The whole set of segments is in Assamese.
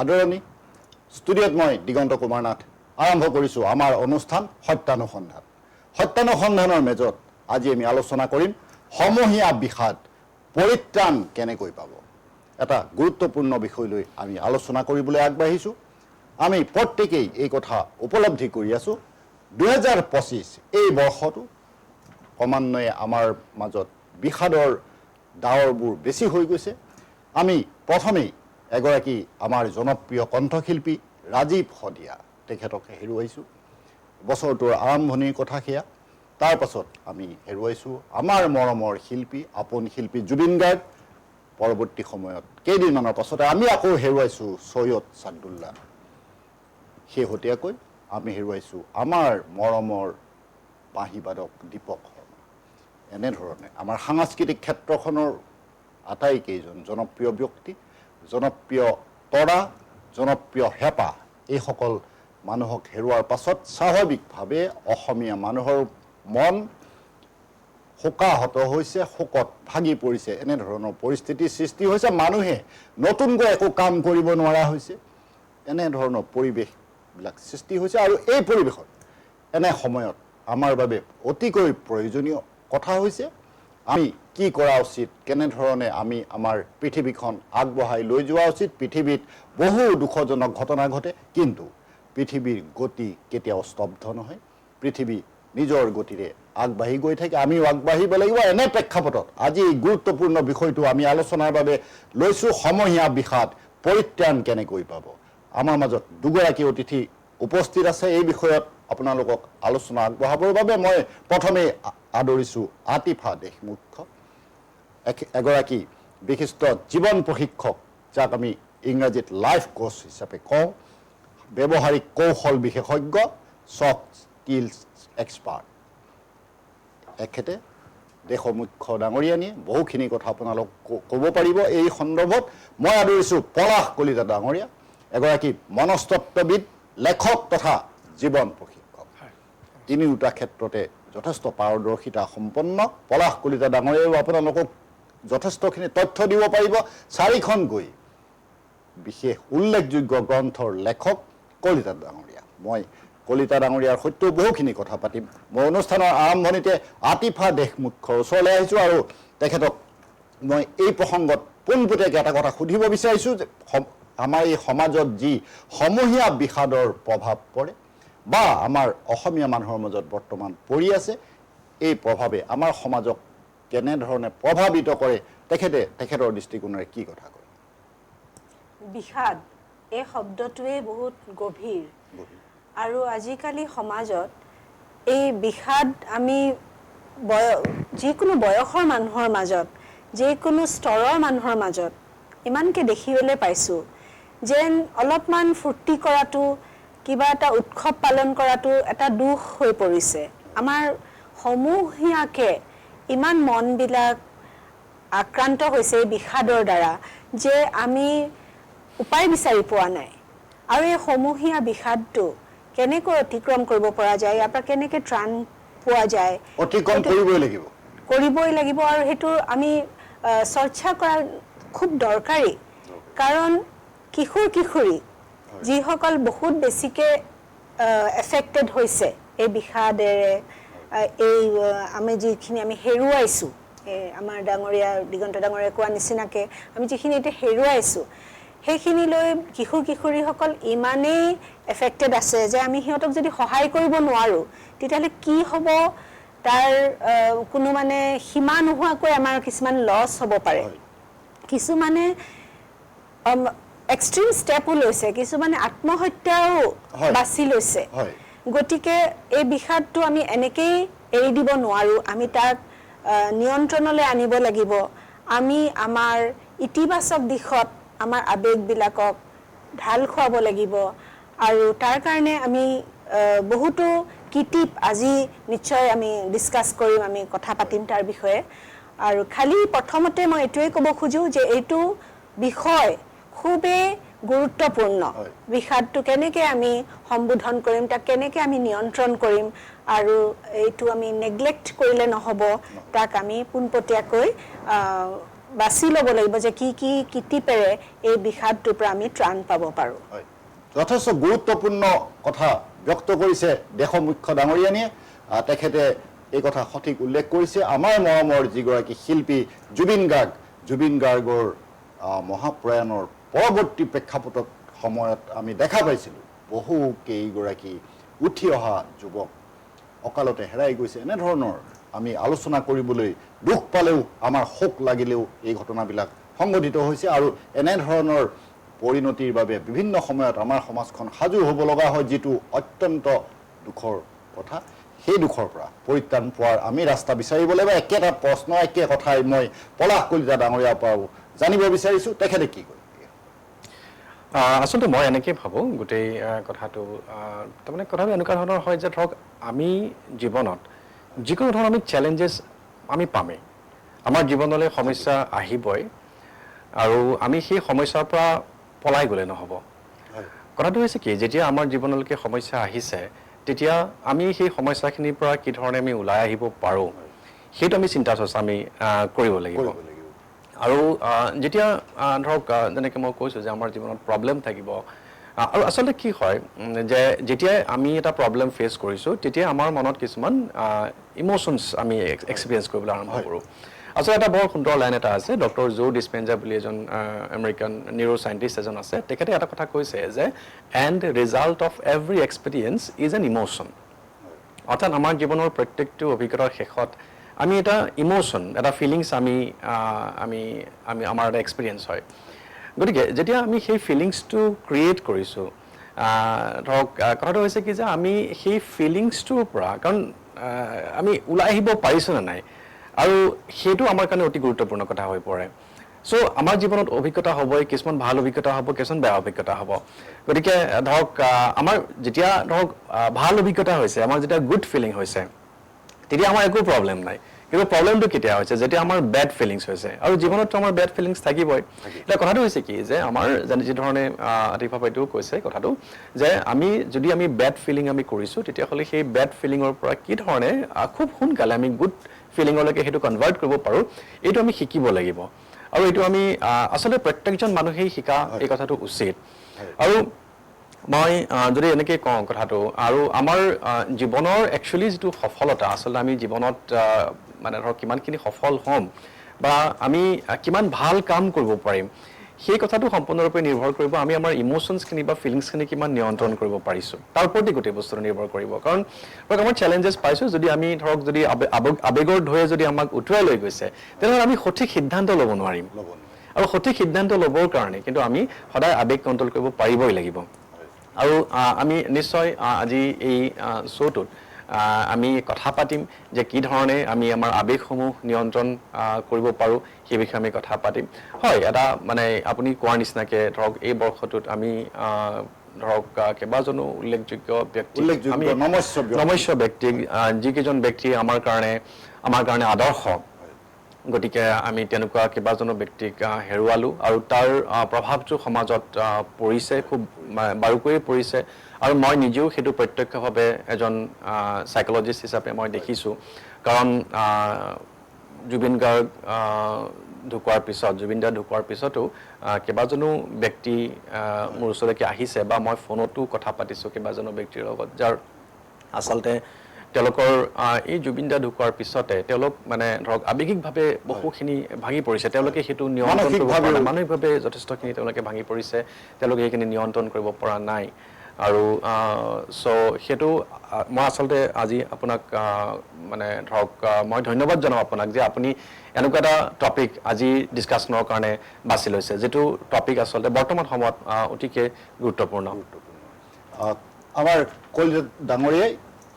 আদৰণি ষ্টুডিঅ'ত মই দিগন্ত কুমাৰ নাথ আৰম্ভ কৰিছোঁ আমাৰ অনুষ্ঠান সত্যানুসন্ধান। সত্যানুসন্ধানৰ মেজত আজি আমি আলোচনা কৰিম সমূহীয়া বিষাদ পৰিত্ৰাণ কেনেকৈ পাব। এটা গুৰুত্বপূৰ্ণ বিষয় লৈ আমি আলোচনা কৰিবলৈ আগবাঢ়িছোঁ। আমি প্ৰত্যেকেই এই কথা উপলব্ধি কৰি আছোঁ 2025 এই বৰ্ষটো ক্ৰমান্বয়ে আমাৰ মাজত বিষাদৰ ডাৱৰবোৰ বেছি হৈ গৈছে। আমি প্ৰথমেই এগৰাকী আমাৰ জনপ্ৰিয় কণ্ঠশিল্পী ৰাজীৱ শদিয়া তেখেতক হেৰুৱাইছোঁ। বছৰটোৰ আৰম্ভণিৰ কথা সেয়া। তাৰ পাছত আমি হেৰুৱাইছোঁ আমাৰ মৰমৰ শিল্পী আপোন শিল্পী জুবিন গাৰ্গ। পৰৱৰ্তী সময়ত কেইদিনমানৰ পাছতে আমি আকৌ হেৰুৱাইছোঁ সৈয়দ ছাদুল্লাহ। শেহতীয়াকৈ আমি হেৰুৱাইছোঁ আমাৰ মৰমৰ বাঁহীবাদক দীপক শৰ্মা। এনেধৰণে আমাৰ সাংস্কৃতিক ক্ষেত্ৰখনৰ আটাইকেইজন জনপ্ৰিয় ব্যক্তি, জনপ্ৰিয় তৰা, জনপ্ৰিয় হেঁপাহ এইসকল মানুহক হেৰুৱাৰ পাছত স্বাভাৱিকভাৱে অসমীয়া মানুহৰ মন শোকাহত হৈছে, শোকত ভাগি পৰিছে। এনেধৰণৰ পৰিস্থিতিৰ সৃষ্টি হৈছে। মানুহে নতুনকৈ একো কাম কৰিব নোৱাৰা হৈছে। এনেধৰণৰ পৰিৱেশবিলাক সৃষ্টি হৈছে আৰু এই পৰিৱেশত এনে সময়ত আমাৰ বাবে অতিকৈ প্ৰয়োজনীয় কথা হৈছে আমি কি কৰা উচিত, কেনেধৰণে আমি আমাৰ পৃথিৱীখন আগবঢ়াই লৈ যোৱা উচিত। পৃথিৱীত বহু দুখজনক ঘটনা ঘটে, কিন্তু পৃথিৱীৰ গতি কেতিয়াও স্তব্ধ নহয়। পৃথিৱী নিজৰ গতিৰে আগবাঢ়ি গৈ থাকে, আমিও আগবাঢ়িব লাগিব। এনে প্ৰেক্ষাপটত আজি এই গুৰুত্বপূৰ্ণ বিষয়টো আমি আলোচনাৰ বাবে লৈছোঁ সমূহীয়া বিষাদ পৰিত্ৰাণ কেনেকৈ পাব। আমাৰ মাজত দুগৰাকী অতিথি উপস্থিত আছে। এই বিষয়ত আপোনালোকক আলোচনা আগবঢ়াবৰ বাবে মই প্ৰথমেই আদৰিছোঁ আতিফা দেশমুখ, এগৰাকী বিশিষ্ট জীৱন প্ৰশিক্ষক, যাক আমি ইংৰাজীত লাইফ কোচ হিচাপে কওঁ, ব্যৱহাৰিক কৌশল বিশেষজ্ঞ, ছফ্ট স্কিলছ এক্সপাৰ্ট। এখেতে দেশমুখ্য ডাঙৰীয়ানীয়ে বহুখিনি কথা আপোনালোক ক'ব পাৰিব। এই সন্দৰ্ভত মই আদৰিছোঁ পলাশ কলিতা ডাঙৰীয়া, এগৰাকী মনস্তত্ববিদ, লেখক তথা জীৱন প্ৰশিক্ষক। তিনিওটা ক্ষেত্ৰতে যথেষ্ট পাৰদৰ্শিতা সম্পন্ন পলাশ কলিতা ডাঙৰীয়াও আপোনালোকক যথেষ্টখিনি তথ্য দিব পাৰিব। চাৰিখনকৈ বিশেষ উল্লেখযোগ্য গ্ৰন্থৰ লেখক কলিতা ডাঙৰীয়া। মই কলিতা ডাঙৰীয়াৰ সৈতেও বহুখিনি কথা পাতিম। মই অনুষ্ঠানৰ আৰম্ভণিতে আতিফা দেশমুখৰ ওচৰলৈ আহিছোঁ আৰু তেখেতক মই এই প্ৰসংগত পোনপটীয়াকৈ এটা কথা সুধিব বিচাৰিছোঁ যে আমাৰ এই সমাজত যি সমূহীয়া বিষাদৰ প্ৰভাৱ পৰে বা আমাৰ অসমীয়া মানুহৰ মাজত বৰ্তমান পৰি আছে, এই প্ৰভাৱে আমাৰ সমাজক কেনেধৰণে প্ৰভাৱিত কৰে, তেখেতৰ দৃষ্টিকোণেৰে কি কথা কয়? বিষাদ এই শব্দটোৱে বহুত গভীৰ আৰু আজিকালি সমাজত এই বিষাদ আমি যিকোনো বয়সৰ মানুহৰ মাজত, যিকোনো স্তৰৰ মানুহৰ মাজত ইমানকৈ দেখিবলৈ পাইছোঁ যেন অলপমান ফূৰ্তি কৰাটো, কিবা এটা উৎসৱ পালন কৰাটো এটা দুখ হৈ পৰিছে। আমাৰ সমূহীয়াকৈ ইমান মনবিলাক আক্ৰান্ত হৈছে এই বিষাদৰ দ্বাৰা যে আমি উপায় বিচাৰি পোৱা নাই। আৰু এই সমূহীয়া বিষাদটো কেনেকৈ অতিক্ৰম কৰিব পৰা যায়, ইয়াৰ পৰা কেনেকৈ ত্ৰাণ পোৱা যায়, অতিক্ৰম কৰিবই লাগিব আৰু সেইটো আমি চৰ্চা কৰা খুব দৰকাৰী। কাৰণ কিশোৰ কিশোৰী যিসকল বহুত বেছিকৈ এফেক্টেড হৈছে এই বিষাদেৰে, এই আমি যিখিনি আমি হেৰুৱাইছোঁ, আমাৰ ডাঙৰীয়া দিগন্ত ডাঙৰীয়া কোৱা নিচিনাকৈ আমি যিখিনি এতিয়া হেৰুৱাইছোঁ, সেইখিনিলৈ কিশোৰ কিশোৰীসকল ইমানেই এফেক্টেড আছে যে আমি সিহঁতক যদি সহায় কৰিব নোৱাৰোঁ তেতিয়াহ'লে কি হ'ব তাৰ কোনো মানে সীমা নোহোৱাকৈ আমাৰ কিছুমান লছ হ'ব পাৰে। কিছুমানে এক্সট্ৰিম ষ্টেপো লৈছে, কিছুমানে আত্মহত্যাও বাছি লৈছে। গতিকে এই বিষাদটো আমি এনেকেই এৰি দিব নোৱাৰোঁ, আমি তাক নিয়ন্ত্ৰণলৈ আনিব লাগিব। আমি আমাৰ ইতিবাচক দিশত আমাৰ আৱেগবিলাকক ঢাল খুৱাব লাগিব আৰু তাৰ কাৰণে আমি বহুতো কিটিপ আজি নিশ্চয় আমি ডিছকাছ কৰিম, আমি কথা পাতিম তাৰ বিষয়ে। আৰু খালি প্ৰথমতে মই এইটোৱে ক'ব খোজোঁ যে এইটো বিষয় খুবেই গুৰুত্বপূৰ্ণ। বিষাদটো কেনেকৈ আমি সম্বোধন কৰিম, তাক কেনেকৈ আমি নিয়ন্ত্ৰণ কৰিম আৰু এইটো আমি নেগলেক্ট কৰিলে নহ'ব, তাক আমি পোনপটীয়াকৈ বাছি ল'ব লাগিব যে কি কি কিটিপেৰে এই বিষাদটোৰ পৰা আমি ত্ৰাণ পাব পাৰোঁ। যথেষ্ট গুৰুত্বপূৰ্ণ কথা ব্যক্ত কৰিছে দেশৰ মুখ্য ডাঙৰীয়ানীয়ে। তেখেতে এই কথা সঠিক উল্লেখ কৰিছে। আমাৰ মৰমৰ যিগৰাকী শিল্পী জুবিন গাৰ্গৰ মহাপ্ৰয়াণৰ পৰৱৰ্তী প্ৰেক্ষাপটত সময়ত আমি দেখা পাইছিলোঁ বহু কেইগৰাকী উঠি অহা যুৱক অকালতে হেৰাই গৈছে। এনেধৰণৰ আমি আলোচনা কৰিবলৈ দুখ পালেও আমাৰ শোক লাগিলেও এই ঘটনাবিলাক সংঘটিত হৈছে আৰু এনেধৰণৰ পৰিণতিৰ বাবে বিভিন্ন সময়ত আমাৰ সমাজখন সাজু হ'ব লগা হয়, যিটো অত্যন্ত দুখৰ কথা। সেই দুখৰ পৰা পৰিত্ৰাণ পোৱাৰ আমি ৰাস্তা বিচাৰিব লাগিব। একেটা প্ৰশ্ন একে কথাই মই পলাশ কলিতা ডাঙৰীয়াৰ পৰাও জানিব বিচাৰিছোঁ, তেখেতে কি কয়? আচলতে মই এনেকৈ ভাবোঁ গোটেই কথাটো তাৰমানে কথাটো এনেকুৱা ধৰণৰ হয় যে ধৰক আমি জীৱনত যিকোনো ধৰণৰ আমি চেলেঞ্জেছ আমি পামেই, আমাৰ জীৱনলৈ সমস্যা আহিবই আৰু আমি সেই সমস্যাৰ পৰা পলাই গ'লে নহ'ব। কথাটো হৈছে কি, যেতিয়া আমাৰ জীৱনলৈকে সমস্যা আহিছে তেতিয়া আমি সেই সমস্যাখিনিৰ পৰা কি ধৰণে আমি ওলাই আহিব পাৰোঁ সেইটো আমি চিন্তা চৰ্চা আমি কৰিব লাগিব। আৰু যেতিয়া ধৰক যেনেকৈ মই কৈছোঁ যে আমাৰ জীৱনত প্ৰব্লেম থাকিব আৰু আচলতে কি হয় যে যেতিয়াই আমি এটা প্ৰব্লেম ফেচ কৰিছোঁ তেতিয়া আমাৰ মনত কিছুমান ইম'শ্যনছ আমি এক্সপিৰিয়েঞ্চ কৰিবলৈ আৰম্ভ কৰোঁ। আচলতে এটা বৰ সুন্দৰ লাইন এটা আছে, ডক্টৰ জো ডিছপেঞ্জা বুলি এজন আমেৰিকান নিউৰো চাইণ্টিষ্ট এজন আছে, তেখেতে এটা কথা কৈছে যে and result of every experience is an emotion. অৰ্থাৎ আমাৰ জীৱনৰ প্ৰত্যেকটো অভিজ্ঞতাৰ শেষত আমি এটা ইম'শ্যন, এটা ফিলিংছ আমাৰ এটা এক্সপিৰিয়েঞ্চ হয়। গতিকে যেতিয়া আমি সেই ফিলিংছটো ক্ৰিয়েট কৰিছোঁ, ধৰক কথাটো হৈছে কি যে আমি সেই ফিলিংছটোৰ পৰা কাৰণ আমি ওলাই আহিব পাৰিছোঁ নে নাই, আৰু সেইটো আমাৰ কাৰণে অতি গুৰুত্বপূৰ্ণ কথা হৈ পৰে। চ' আমাৰ জীৱনত অভিজ্ঞতা হ'বই, কিছুমান ভাল অভিজ্ঞতা হ'ব, কিছুমান বেয়া অভিজ্ঞতা হ'ব। গতিকে ধৰক আমাৰ যেতিয়া ধৰক ভাল অভিজ্ঞতা হৈছে, আমাৰ যেতিয়া গুড ফিলিং হৈছে তেতিয়া আমাৰ একো প্ৰব্লেম নাই। কিন্তু প্ৰব্লেমটো কেতিয়া হৈছে, যেতিয়া আমাৰ বেড ফিলিংছ হৈছে, আৰু জীৱনততো আমাৰ বেড ফিলিংছ থাকিবই। এতিয়া কথাটো হৈছে কি যে আমাৰ যিধৰণে আতিফা বাইদেউ কৈছে কথাটো যে যদি আমি বেড ফিলিং আমি কৰিছোঁ তেতিয়াহ'লে সেই বেড ফিলিঙৰ পৰা কি ধৰণে খুব সোনকালে আমি গুড ফিলিঙলৈকে সেইটো কনভাৰ্ট কৰিব পাৰোঁ, এইটো আমি শিকিব লাগিব। আৰু এইটো আমি আচলতে প্ৰত্যেকজন মানুহেই শিকা এই কথাটো উচিত। আৰু মই যদি এনেকৈ কওঁ কথাটো, আৰু আমাৰ জীৱনৰ একচুৱেলি যিটো সফলতা, আচলতে আমি জীৱনত মানে ধৰক কিমানখিনি সফল হ'ম বা আমি কিমান ভাল কাম কৰিব পাৰিম সেই কথাটো সম্পূৰ্ণৰূপে নিৰ্ভৰ কৰিব আমি আমাৰ ইম'শ্যনছখিনি বা ফিলিংছখিনি কিমান নিয়ন্ত্ৰণ কৰিব পাৰিছোঁ, তাৰ ওপৰতে গোটেই বস্তুটো নিৰ্ভৰ কৰিব। কাৰণ ধৰক আমাৰ চেলেঞ্জেছ পাইছোঁ, যদি আমি ধৰক যদি আৱেগৰ ঢৌৱে যদি আমাক উটুৱাই লৈ গৈছে তেনেহ'লে আমি সঠিক সিদ্ধান্ত ল'ব নোৱাৰিম। আৰু সঠিক সিদ্ধান্ত ল'বৰ কাৰণে কিন্তু আমি সদায় আৱেগ কণ্ট্ৰল কৰিব পাৰিবই লাগিব। আৰু আমি নিশ্চয় আজি এই শ্ব'টোত আমি কথা পাতিম যে কি ধৰণে আমি আমাৰ আৱেগসমূহ নিয়ন্ত্ৰণ কৰিব পাৰোঁ, সেই বিষয়ে আমি কথা পাতিম। হয়, এটা মানে আপুনি কোৱাৰ নিচিনাকৈ ধৰক এই বৰ্ষটোত আমি ধৰক কেইবাজনো উল্লেখযোগ্য ব্যক্তি, আমি নমস্য ব্যক্তি, যিকেইজন ব্যক্তি আমাৰ কাৰণে আদৰ্শ, গতিকে আমি তেনেকুৱা কেইবাজনো ব্যক্তিক হেৰুৱালোঁ আৰু তাৰ প্ৰভাৱটো সমাজত পৰিছে, খুব বাৰুকৈয়ে পৰিছে। আৰু মই নিজেও সেইটো প্ৰত্যক্ষভাৱে এজন চাইক'লজিষ্ট হিচাপে মই দেখিছোঁ। কাৰণ জুবিন দা ঢুকোৱাৰ পিছতো কেইবাজনো ব্যক্তি মোৰ ওচৰলৈকে আহিছে বা মই ফোনতো কথা পাতিছোঁ কেইবাজনো ব্যক্তিৰ লগত, যাৰ আচলতে তেওঁলোকৰ এই জুবিন দা ঢুকোৱাৰ পিছতে তেওঁলোক মানে ধৰক আৱেগিকভাৱে বহুখিনি ভাঙি পৰিছে। তেওঁলোকে সেইটো নিয়ন্ত্ৰণ কৰিব পৰা নাই, মানসিকভাৱে যথেষ্টখিনি তেওঁলোকে ভাঙি পৰিছে, তেওঁলোকে সেইখিনি নিয়ন্ত্ৰণ কৰিব পৰা নাই। আৰু সেইটো মই আচলতে আজি আপোনাক মানে ধৰক মই ধন্যবাদ জনাওঁ আপোনাক যে আপুনি এনেকুৱা এটা টপিক আজি ডিছকাশ্যনৰ কাৰণে বাছি লৈছে, যিটো টপিক আচলতে বৰ্তমান সময়ত অতিকে গুৰুত্বপূৰ্ণ। আমাৰ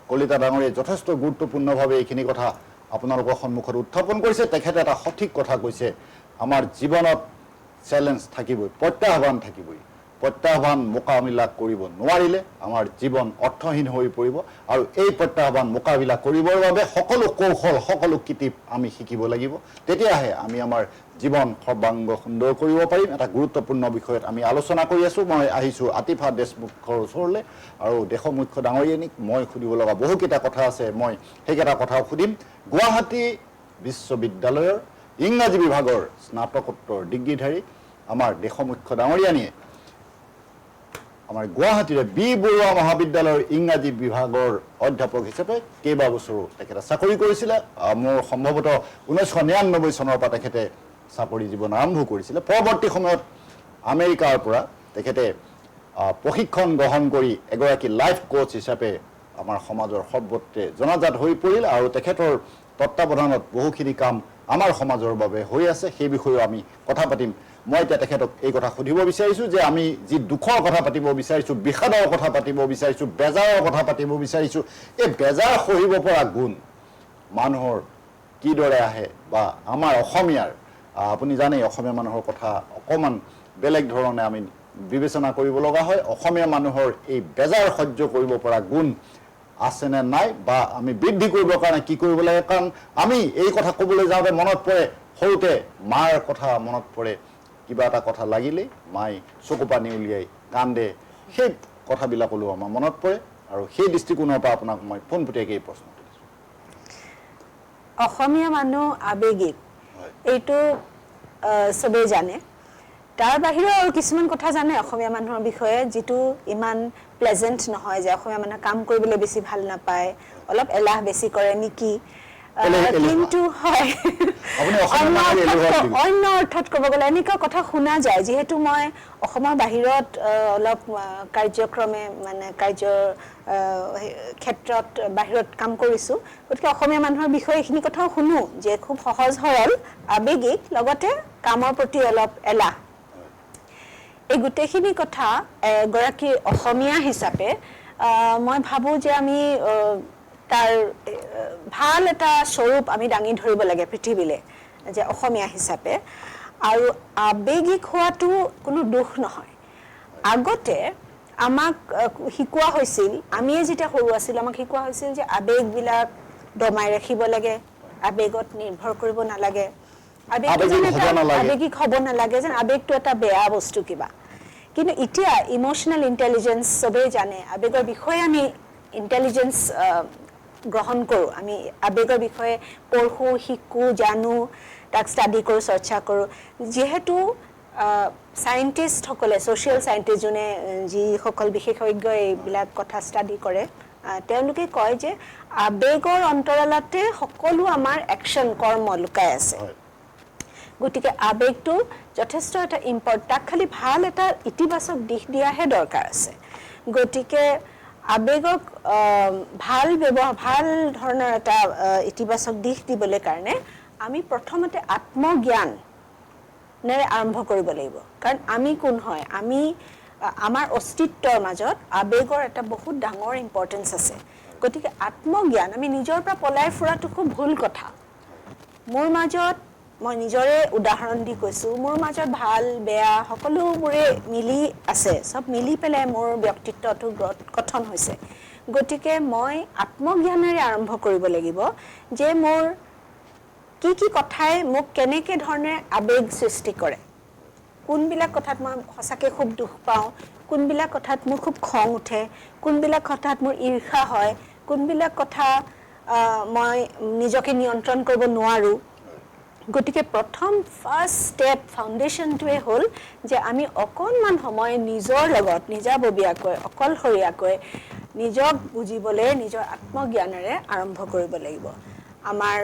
কলিতা ডাঙৰীয়াই যথেষ্ট গুৰুত্বপূৰ্ণভাৱে এইখিনি কথা আপোনালোকৰ সন্মুখত উত্থাপন কৰিছে। তেখেতে এটা সঠিক কথা কৈছে, আমাৰ জীৱনত চেলেঞ্জ থাকিবই, প্ৰত্যাহ্বান থাকিবই। প্ৰত্যাহ্বান মোকাবিলা কৰিব নোৱাৰিলে আমাৰ জীৱন অৰ্থহীন হৈ পৰিব। আৰু এই প্ৰত্যাহ্বান মোকাবিলা কৰিবৰ বাবে সকলো কৌশল, সকলো কিটিপ আমি শিকিব লাগিব। তেতিয়াহে আমি আমাৰ জীৱন সৰ্বাংগ সুন্দৰ কৰিব পাৰিম। এটা গুৰুত্বপূৰ্ণ বিষয়ত আমি আলোচনা কৰি আছোঁ। মই আহিছোঁ আতিফা দেশমুখৰ ওচৰলৈ, আৰু দেশৰ মুখ্য ডাঙৰীয়ানীক মই সুধিব লগা বহুকেইটা কথা আছে, মই সেইকেইটা কথাও সুধিম। গুৱাহাটী বিশ্ববিদ্যালয়ৰ ইংৰাজী বিভাগৰ স্নাতকোত্তৰ ডিগ্ৰীধাৰী আমাৰ দেশমুখ্য ডাঙৰীয়ানীয়ে আমাৰ গুৱাহাটীৰে বি বৰুৱা মহাবিদ্যালয়ৰ ইংৰাজী বিভাগৰ অধ্যাপক হিচাপে কেইবা বছৰো তেখেতে চাকৰি কৰিছিলে মোৰ সম্ভৱতঃ 1999 চনৰ পৰা তেখেতে চাকৰি জীৱন আৰম্ভ কৰিছিলে পৰৱৰ্তী সময়ত আমেৰিকাৰ পৰা তেখেতে প্ৰশিক্ষণ গ্ৰহণ কৰি এগৰাকী লাইফ কোচ হিচাপে আমাৰ সমাজৰ সৰ্বত্ৰে জনাজাত হৈ পৰিল আৰু তেখেতৰ তত্ত্বাৱধানত বহুখিনি কাম আমাৰ সমাজৰ বাবে হৈ আছে সেই বিষয়ে আমি কথা পাতিম মই এতিয়া তেখেতক এই কথা সুধিব বিচাৰিছোঁ যে আমি যি দুখৰ কথা পাতিব বিচাৰিছোঁ বিষাদৰ কথা পাতিব বিচাৰিছোঁ বেজাৰৰ কথা পাতিব বিচাৰিছোঁ এই বেজাৰ সহিব পৰা গুণ মানুহৰ কিদৰে আহে বা আমাৰ অসমীয়াৰ আপুনি জানে অসমীয়া মানুহৰ কথা অকণমান বেলেগ ধৰণে আমি বিবেচনা কৰিব লগা হয় অসমীয়া মানুহৰ এই বেজাৰ সহ্য কৰিব পৰা গুণ আছে নে নাই বা আমি বৃদ্ধি কৰিবৰ কাৰণে কি কৰিব লাগে কাৰণ আমি এই কথা ক'বলৈ যাওঁতে মনত পৰে সৰুতে মাৰ কথা মনত পৰে কিবা এটা কথা লাগিলেই মাই চকু পানী উলিয়াই কান্দে সেই কথাবিলাকলৈও আমাৰ মনত পৰে আৰু সেই দৃষ্টিকোণৰ পৰা আপোনাক মই পোনপটীয়াকৈ এই প্ৰশ্ন কৰিছোঁ অসমীয়া মানুহ আৱেগিক এইটো চবেই জানে তাৰ বাহিৰেও আৰু কিছুমান কথা জানে অসমীয়া মানুহৰ বিষয়ে যিটো ইমান প্লেজেণ্ট নহয় যে অসমীয়া মানুহে কাম কৰিবলৈ বেছি ভাল নাপায় অলপ এলাহ বেছি কৰে নেকি কিন্তু হয় অন্য অৰ্থত ক'ব গ'লে এনেকুৱা কথা শুনা যায় যিহেতু মই অসমৰ বাহিৰত অলপ কাৰ্যক্ৰমে মানে কাৰ্যৰ ক্ষেত্ৰত বাহিৰত কাম কৰিছোঁ গতিকে অসমীয়া মানুহৰ বিষয়ে এইখিনি কথাও শুনো যে খুব সহজ সৰল আৱেগিক লগতে কামৰ প্ৰতি অলপ এলাহ এই গোটেইখিনি কথা এগৰাকী অসমীয়া হিচাপে মই ভাবোঁ যে আমি তাৰ ভাল এটা স্বৰূপ আমি দাঙি ধৰিব লাগে পৃথিৱীলৈ যে অসমীয়া হিচাপে আৰু আৱেগিক হোৱাটো কোনো দুখ নহয় আগতে আমাক শিকোৱা হৈছিল আমিয়ে যেতিয়া সৰু আছিলোঁ আমাক শিকোৱা হৈছিল যে আৱেগবিলাক দমাই ৰাখিব লাগে আৱেগত নিৰ্ভৰ কৰিব নালাগে আৱেগিক হ'ব নালাগে যেন আৱেগটো এটা বেয়া বস্তু কিবা কিন্তু এতিয়া ইম'চনেল ইণ্টেলিজেঞ্চ চবেই জানে আৱেগৰ বিষয়ে আমি ইণ্টেলিজেঞ্চ গ্ৰহণ কৰোঁ আমি আৱেগৰ বিষয়ে পঢ়োঁ শিকোঁ জানো তাক ষ্টাডি কৰোঁ চৰ্চা কৰোঁ যিহেতু চাইণ্টিষ্টসকলে ছ'চিয়েল চাইণ্টিষ্ট যোনে যিসকল বিশেষজ্ঞ এইবিলাক কথা ষ্টাডি কৰে তেওঁলোকে কয় যে আৱেগৰ অন্তৰালতে সকলো আমাৰ একশ্যন কৰ্ম লুকাই আছে গতিকে আৱেগটো যথেষ্ট এটা তাক খালি ভাল এটা ইতিবাচক দিশ দিয়াহে দৰকাৰ আছে গতিকে আৱেগক ভাল ধৰণৰ এটা ইতিবাচক দিশ দিবলৈ কাৰণে আমি প্ৰথমতে আত্মজ্ঞানেৰে আৰম্ভ কৰিব লাগিব কাৰণ আমি কোন হয় আমি আমাৰ অস্তিত্বৰ মাজত আৱেগৰ এটা বহুত ডাঙৰ ইম্পৰ্টেঞ্চ আছে গতিকে আত্মজ্ঞান আমি নিজৰ পৰা পলাই ফুৰাটো খুব ভুল কথা মোৰ মাজত মই নিজৰে উদাহৰণ দি কৈছোঁ মোৰ মাজত ভাল বেয়া সকলোবোৰে মিলি আছে চব মিলি পেলাই মোৰ ব্যক্তিত্বটো গঠন হৈছে গতিকে মই আত্মজ্ঞানেৰে আৰম্ভ কৰিব লাগিব যে মোৰ কি কথাই মোক কেনেকৈ ধৰণে আৱেগ সৃষ্টি কৰে কোনবিলাক কথাত মই সঁচাকৈ খুব দুখ পাওঁ কোনবিলাক কথাত মোৰ খুব খং উঠে কোনবিলাক কথাত মোৰ ঈৰ্ষা হয় কোনবিলাক কথা মই নিজকে নিয়ন্ত্ৰণ কৰিব নোৱাৰোঁ গতিকে প্ৰথম ফাৰ্ষ্ট ষ্টেপ ফাউণ্ডেশ্যনটোৱে হ'ল যে আমি অকণমান সময় নিজৰ লগত নিজাববীয়াকৈ অকলশৰীয়াকৈ নিজক বুজিবলৈ নিজৰ আত্মজ্ঞানেৰে আৰম্ভ কৰিব লাগিব আমাৰ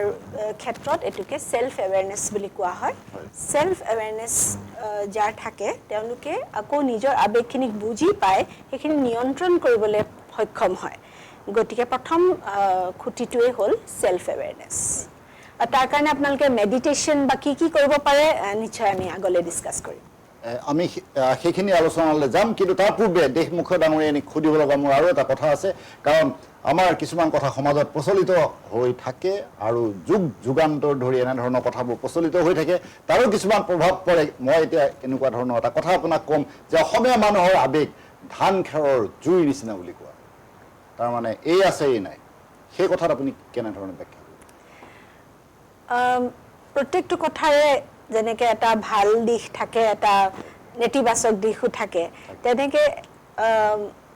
ক্ষেত্ৰত এটোকে সেলফ এৱেৰনেছ বুলি কোৱা হয় সেলফ এৱেৰনেছ যাৰ থাকে তেওঁলোকে আকৌ নিজৰ আৱেগখিনিক বুজি পায় সেইখিনি নিয়ন্ত্ৰণ কৰিবলৈ সক্ষম হয় গতিকে প্ৰথম খুঁটিটোৱে হ'ল সেলফ এৱেৰনেছ তাৰ কাৰণে আপোনালোকে মেডিটেশ্যন বা কি কৰিব পাৰে নিশ্চয় আমি আগলৈ ডিছকাছ কৰিম আমি সেইখিনি আলোচনালৈ যাম কিন্তু তাৰ পূৰ্বে দেশমুখ্য ডাঙৰীয়ানীক সুধিব লগা মোৰ আৰু এটা কথা আছে কাৰণ আমাৰ কিছুমান কথা সমাজত প্ৰচলিত হৈ থাকে আৰু যুগান্তৰ ধৰি এনেধৰণৰ কথাবোৰ প্ৰচলিত হৈ থাকে তাৰো কিছুমান প্ৰভাৱ পৰে মই এতিয়া এনেকুৱা ধৰণৰ এটা কথা আপোনাক ক'ম যে অসমীয়া মানুহৰ আৱেগ ধান খেৰৰ জুইৰ নিচিনা বুলি কোৱা তাৰমানে এই আছে এই নাই সেই কথাত আপুনি কেনেধৰণে ব্যাখ্যা প্ৰত্যেকটো কথাৰে যেনেকৈ এটা ভাল দিশ থাকে এটা নেতিবাচক দিশো থাকে তেনেকৈ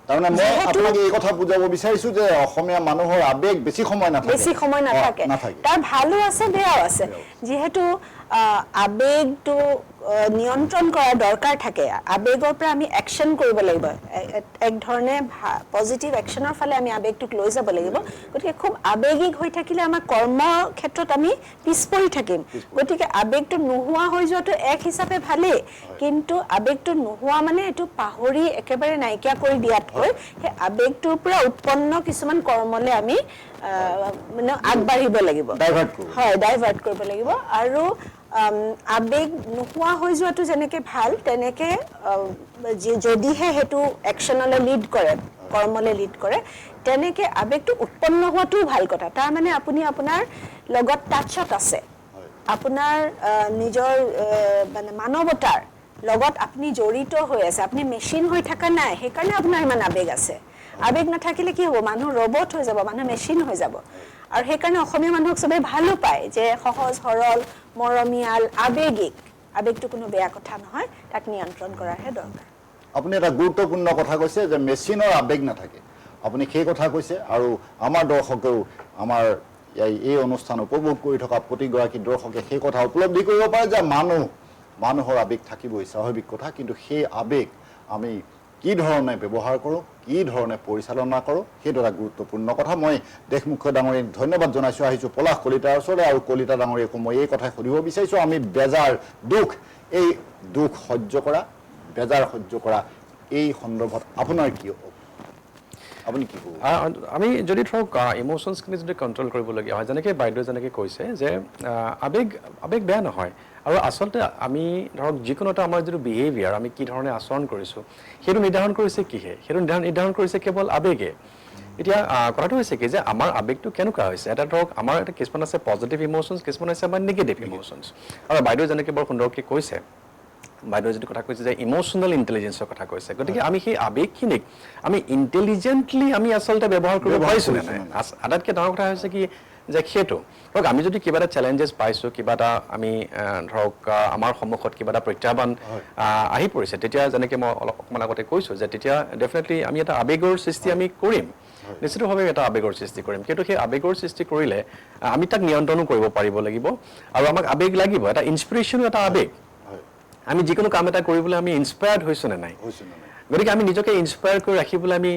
তাৰমানে মই আপোনাক এই কথা বুজাব বিচাৰিছো যে অসমীয়া মানুহৰ আবেগ বেছি সময় নাথাকে তাৰ ভালো আছে বেয়াও আছে যিহেতু আবেগটো নিয়ন্ত্ৰণ কৰা দৰকাৰ থাকে আবেগৰ পৰা আমি একশ্যন কৰিব লাগিব এক ধৰণে পজিটিভ একশ্যনৰ ফালে আমি আবেগটোক লৈ যাব লাগিব গতিকে খুব আবেগিক হৈ থাকিলে আমাৰ কৰ্ম ক্ষেত্ৰত আমি পিছ পৰি থাকিম গতিকে আবেগটো নোহোৱা হৈ যোৱাটো এক হিচাপে ভালেই কিন্তু আবেগটো নোহোৱা মানে এইটো পাহৰি একেবাৰে নাইকিয়া কৰি দিয়াতকৈ সেই আবেগটোৰ পৰা উৎপন্ন কিছুমান কৰ্মলৈ আমি মানে আগবাঢ়িব লাগিব ডাইভাৰ্ট কৰিব লাগিব আৰু আবেগ নোহোৱা হৈ যোৱাটো যেনেকে ভাল তেনেকে যদিহে সেইটো একশ্যনলৈ লিড কৰে কৰ্মলৈ লিড কৰে তেনেকে আবেগটো উৎপন্ন হোৱাটোও ভাল কথা তাৰ মানে আপুনি আপোনাৰ লগত টাচত আছে আপোনাৰ নিজৰ মানে মানৱতাৰ লগত আপুনি জড়িত হৈ আছে আপুনি মেচিন হৈ থকা নাই সেইকাৰণে আপোনাৰ ইমান আবেগ আছে আবেগ নাথাকিলে কি হ'ব মানুহ ৰবট হৈ যাব মানুহ মেচিন হৈ যাব আৰু সেইকাৰণে অসমীয়া মানুহক চবে ভালো পায় যে সহজ সৰল মৰমীয়াল আবেগিক আবেগটো কোনো বেয়া কথা নহয় তাক নিয়ন্ত্ৰণ কৰাৰহে দৰকাৰ আপুনি এটা গুৰুত্বপূৰ্ণ কথা কৈছে যে মেচিনৰ আবেগ নাথাকে আপুনি সেই কথা কৈছে আৰু আমাৰ দৰ্শকেও আমাৰ এই অনুষ্ঠান উপভোগ কৰি থকা প্ৰতিগৰাকী দৰ্শকে সেই কথা উপলব্ধি কৰিব পাৰে যে মানুহৰ আবেগ থাকিবই স্বাভাৱিক কথা কিন্তু সেই আবেগ আমি কি ধৰণে ব্যৱহাৰ কৰোঁ কি ধৰণে পৰিচালনা কৰোঁ সেইটো এটা গুৰুত্বপূৰ্ণ কথা মই দেশমুখ্য ডাঙৰীক ধন্যবাদ জনাইছোঁ আহিছোঁ পলাশ কলিতাৰ ওচৰলৈ আৰু কলিতা ডাঙৰীকো মই এই কথাই সুধিব বিচাৰিছোঁ আমি বেজাৰ এই দুখ সহ্য কৰা বেজাৰ সহ্য কৰা এই সন্দৰ্ভত আপোনাৰ কি আপুনি কি ক'ব আমি যদি ধৰক ইম'শ্যনছখিনি যদি কণ্ট্ৰল কৰিবলগীয়া হয় যেনেকৈ বাইদেৱে যেনেকৈ কৈছে যে আবেগ বেয়া নহয় আৰু আচলতে আমি ধৰক যিকোনো এটা আমাৰ যিটো বিহেভিয়াৰ আমি কি ধৰণে আচৰণ কৰিছোঁ সেইটো নিৰ্ধাৰণ কৰিছে কিহে সেইটো নিৰ্ধাৰণ কৰিছে কেৱল আবেগে এতিয়া কথাটো হৈছে কি যে আমাৰ আবেগটো কেনেকুৱা হৈছে এটা ধৰক আমাৰ এটা কিছুমান আছে পজিটিভ ইম'শ্যনছ কিছুমান আছে আমাৰ নিগেটিভ ইম'শ্যনছ আৰু বাইদেৱে যেনেকৈ বৰ সুন্দৰকৈ কৈছে বাইদেৱে যিটো কথা কৈছে যে ইম'শ্যনেল ইণ্টেলিজেঞ্চৰ কথা কৈছে গতিকে আমি সেই আবেগখিনিক আমি ইণ্টেলিজেণ্টলি আমি আচলতে ব্যৱহাৰ কৰিব পাৰিছোঁ নে নাই আটাইতকৈ ডাঙৰ কথা হৈছে কি যে সেইটো ধৰক আমি যদি কিবা এটা চেলেঞ্জেছ পাইছোঁ কিবা এটা আমি ধৰক আমাৰ সন্মুখত কিবা এটা প্ৰত্যাহ্বান আহি পৰিছে তেতিয়া যেনেকৈ মই অকণমান আগতে কৈছোঁ যে তেতিয়া ডেফিনেটলি আমি এটা আবেগৰ সৃষ্টি আমি কৰিম নিশ্চিতভাৱে এটা আবেগৰ সৃষ্টি কৰিম কিন্তু সেই আবেগৰ সৃষ্টি কৰিলে আমি তাক নিয়ন্ত্ৰণো কৰিব পাৰিব লাগিব আৰু আমাক আবেগ লাগিব এটা ইনস্পিৰেশ্যনো এটা আবেগ আমি যিকোনো কাম এটা কৰিবলৈ আমি ইনস্পায়াৰ্ড হৈছোঁ নে নাই গতিকে আমি নিজকে ইনস্পায়াৰ কৰি ৰাখিবলৈ আমি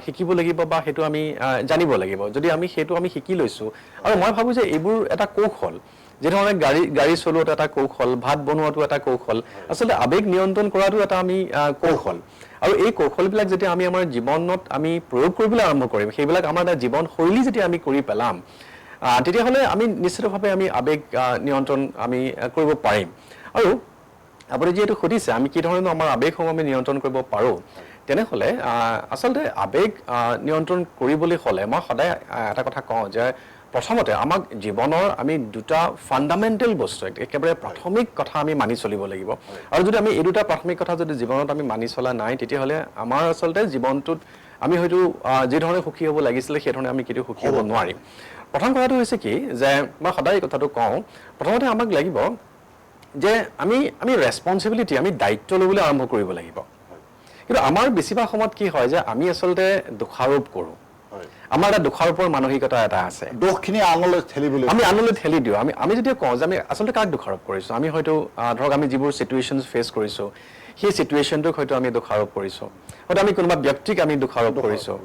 শিকিব লাগিব বা সেইটো আমি জানিব লাগিব যদি আমি সেইটো আমি শিকি লৈছোঁ আৰু মই ভাবোঁ যে এইবোৰ এটা কৌশল যিধৰণে গাড়ী চলোৱাটো এটা কৌশল ভাত বনোৱাটো এটা কৌশল আচলতে আবেগ নিয়ন্ত্ৰণ কৰাটো এটা আমি কৌশল আৰু এই কৌশলবিলাক যেতিয়া আমি আমাৰ জীৱনত আমি প্ৰয়োগ কৰিবলৈ আৰম্ভ কৰিম সেইবিলাক আমাৰ এটা জীৱনশৈলী যেতিয়া আমি কৰি পেলাম তেতিয়াহ'লে আমি নিশ্চিতভাৱে আমি আবেগ নিয়ন্ত্ৰণ আমি কৰিব পাৰিম আৰু আপুনি যিহেতু সুধিছে আমি কি ধৰণৰ আমাৰ আবেগসমূহ আমি নিয়ন্ত্ৰণ কৰিব পাৰোঁ তেনেহ'লে আচলতে আবেগ নিয়ন্ত্ৰণ কৰিবলৈ হ'লে মই সদায় এটা কথা কওঁ যে প্ৰথমতে আমাক জীৱনৰ আমি দুটা ফাণ্ডামেণ্টেল বস্তু একেবাৰে প্ৰাথমিক কথা আমি মানি চলিব লাগিব আৰু যদি আমি এই দুটা প্ৰাথমিক কথা যদি জীৱনত আমি মানি চলা নাই তেতিয়াহ'লে আমাৰ আচলতে জীৱনটোত আমি হয়তো যি ধৰণে সুখী হ'ব লাগিছিলে সেই ধৰণে আমি কেতিয়াও সুখী হ'ব নোৱাৰিম প্ৰথম কথাটো হৈছে কি যে মই সদায় এই কথাটো কওঁ প্ৰথমতে আমাক লাগিব যে আমি ৰেছপনচিবিলিটি আমি দায়িত্ব ল'বলৈ আৰম্ভ কৰিব লাগিব কিন্তু আমাৰ বেছিভাগ সময়ত কি হয় যে আমি আচলতে দোষাৰোপ কৰোঁ আমাৰ এটা দোষাৰোপৰ মানসিকতা এটা আছে দোষখিনি আমি আনলৈ ঠেলি দিওঁ আমি যেতিয়া কওঁ যে আমি আচলতে কাক দোষাৰোপ কৰিছোঁ আমি হয়তো ধৰক আমি যিবোৰ চিটুৱেশ্যনছ ফেচ কৰিছোঁ সেই চিটুৱেশ্যনটোক হয়তো আমি দোষাৰোপ কৰিছোঁ হয়তো আমি কোনোবা ব্যক্তিক আমি দোষাৰোপ কৰিছোঁ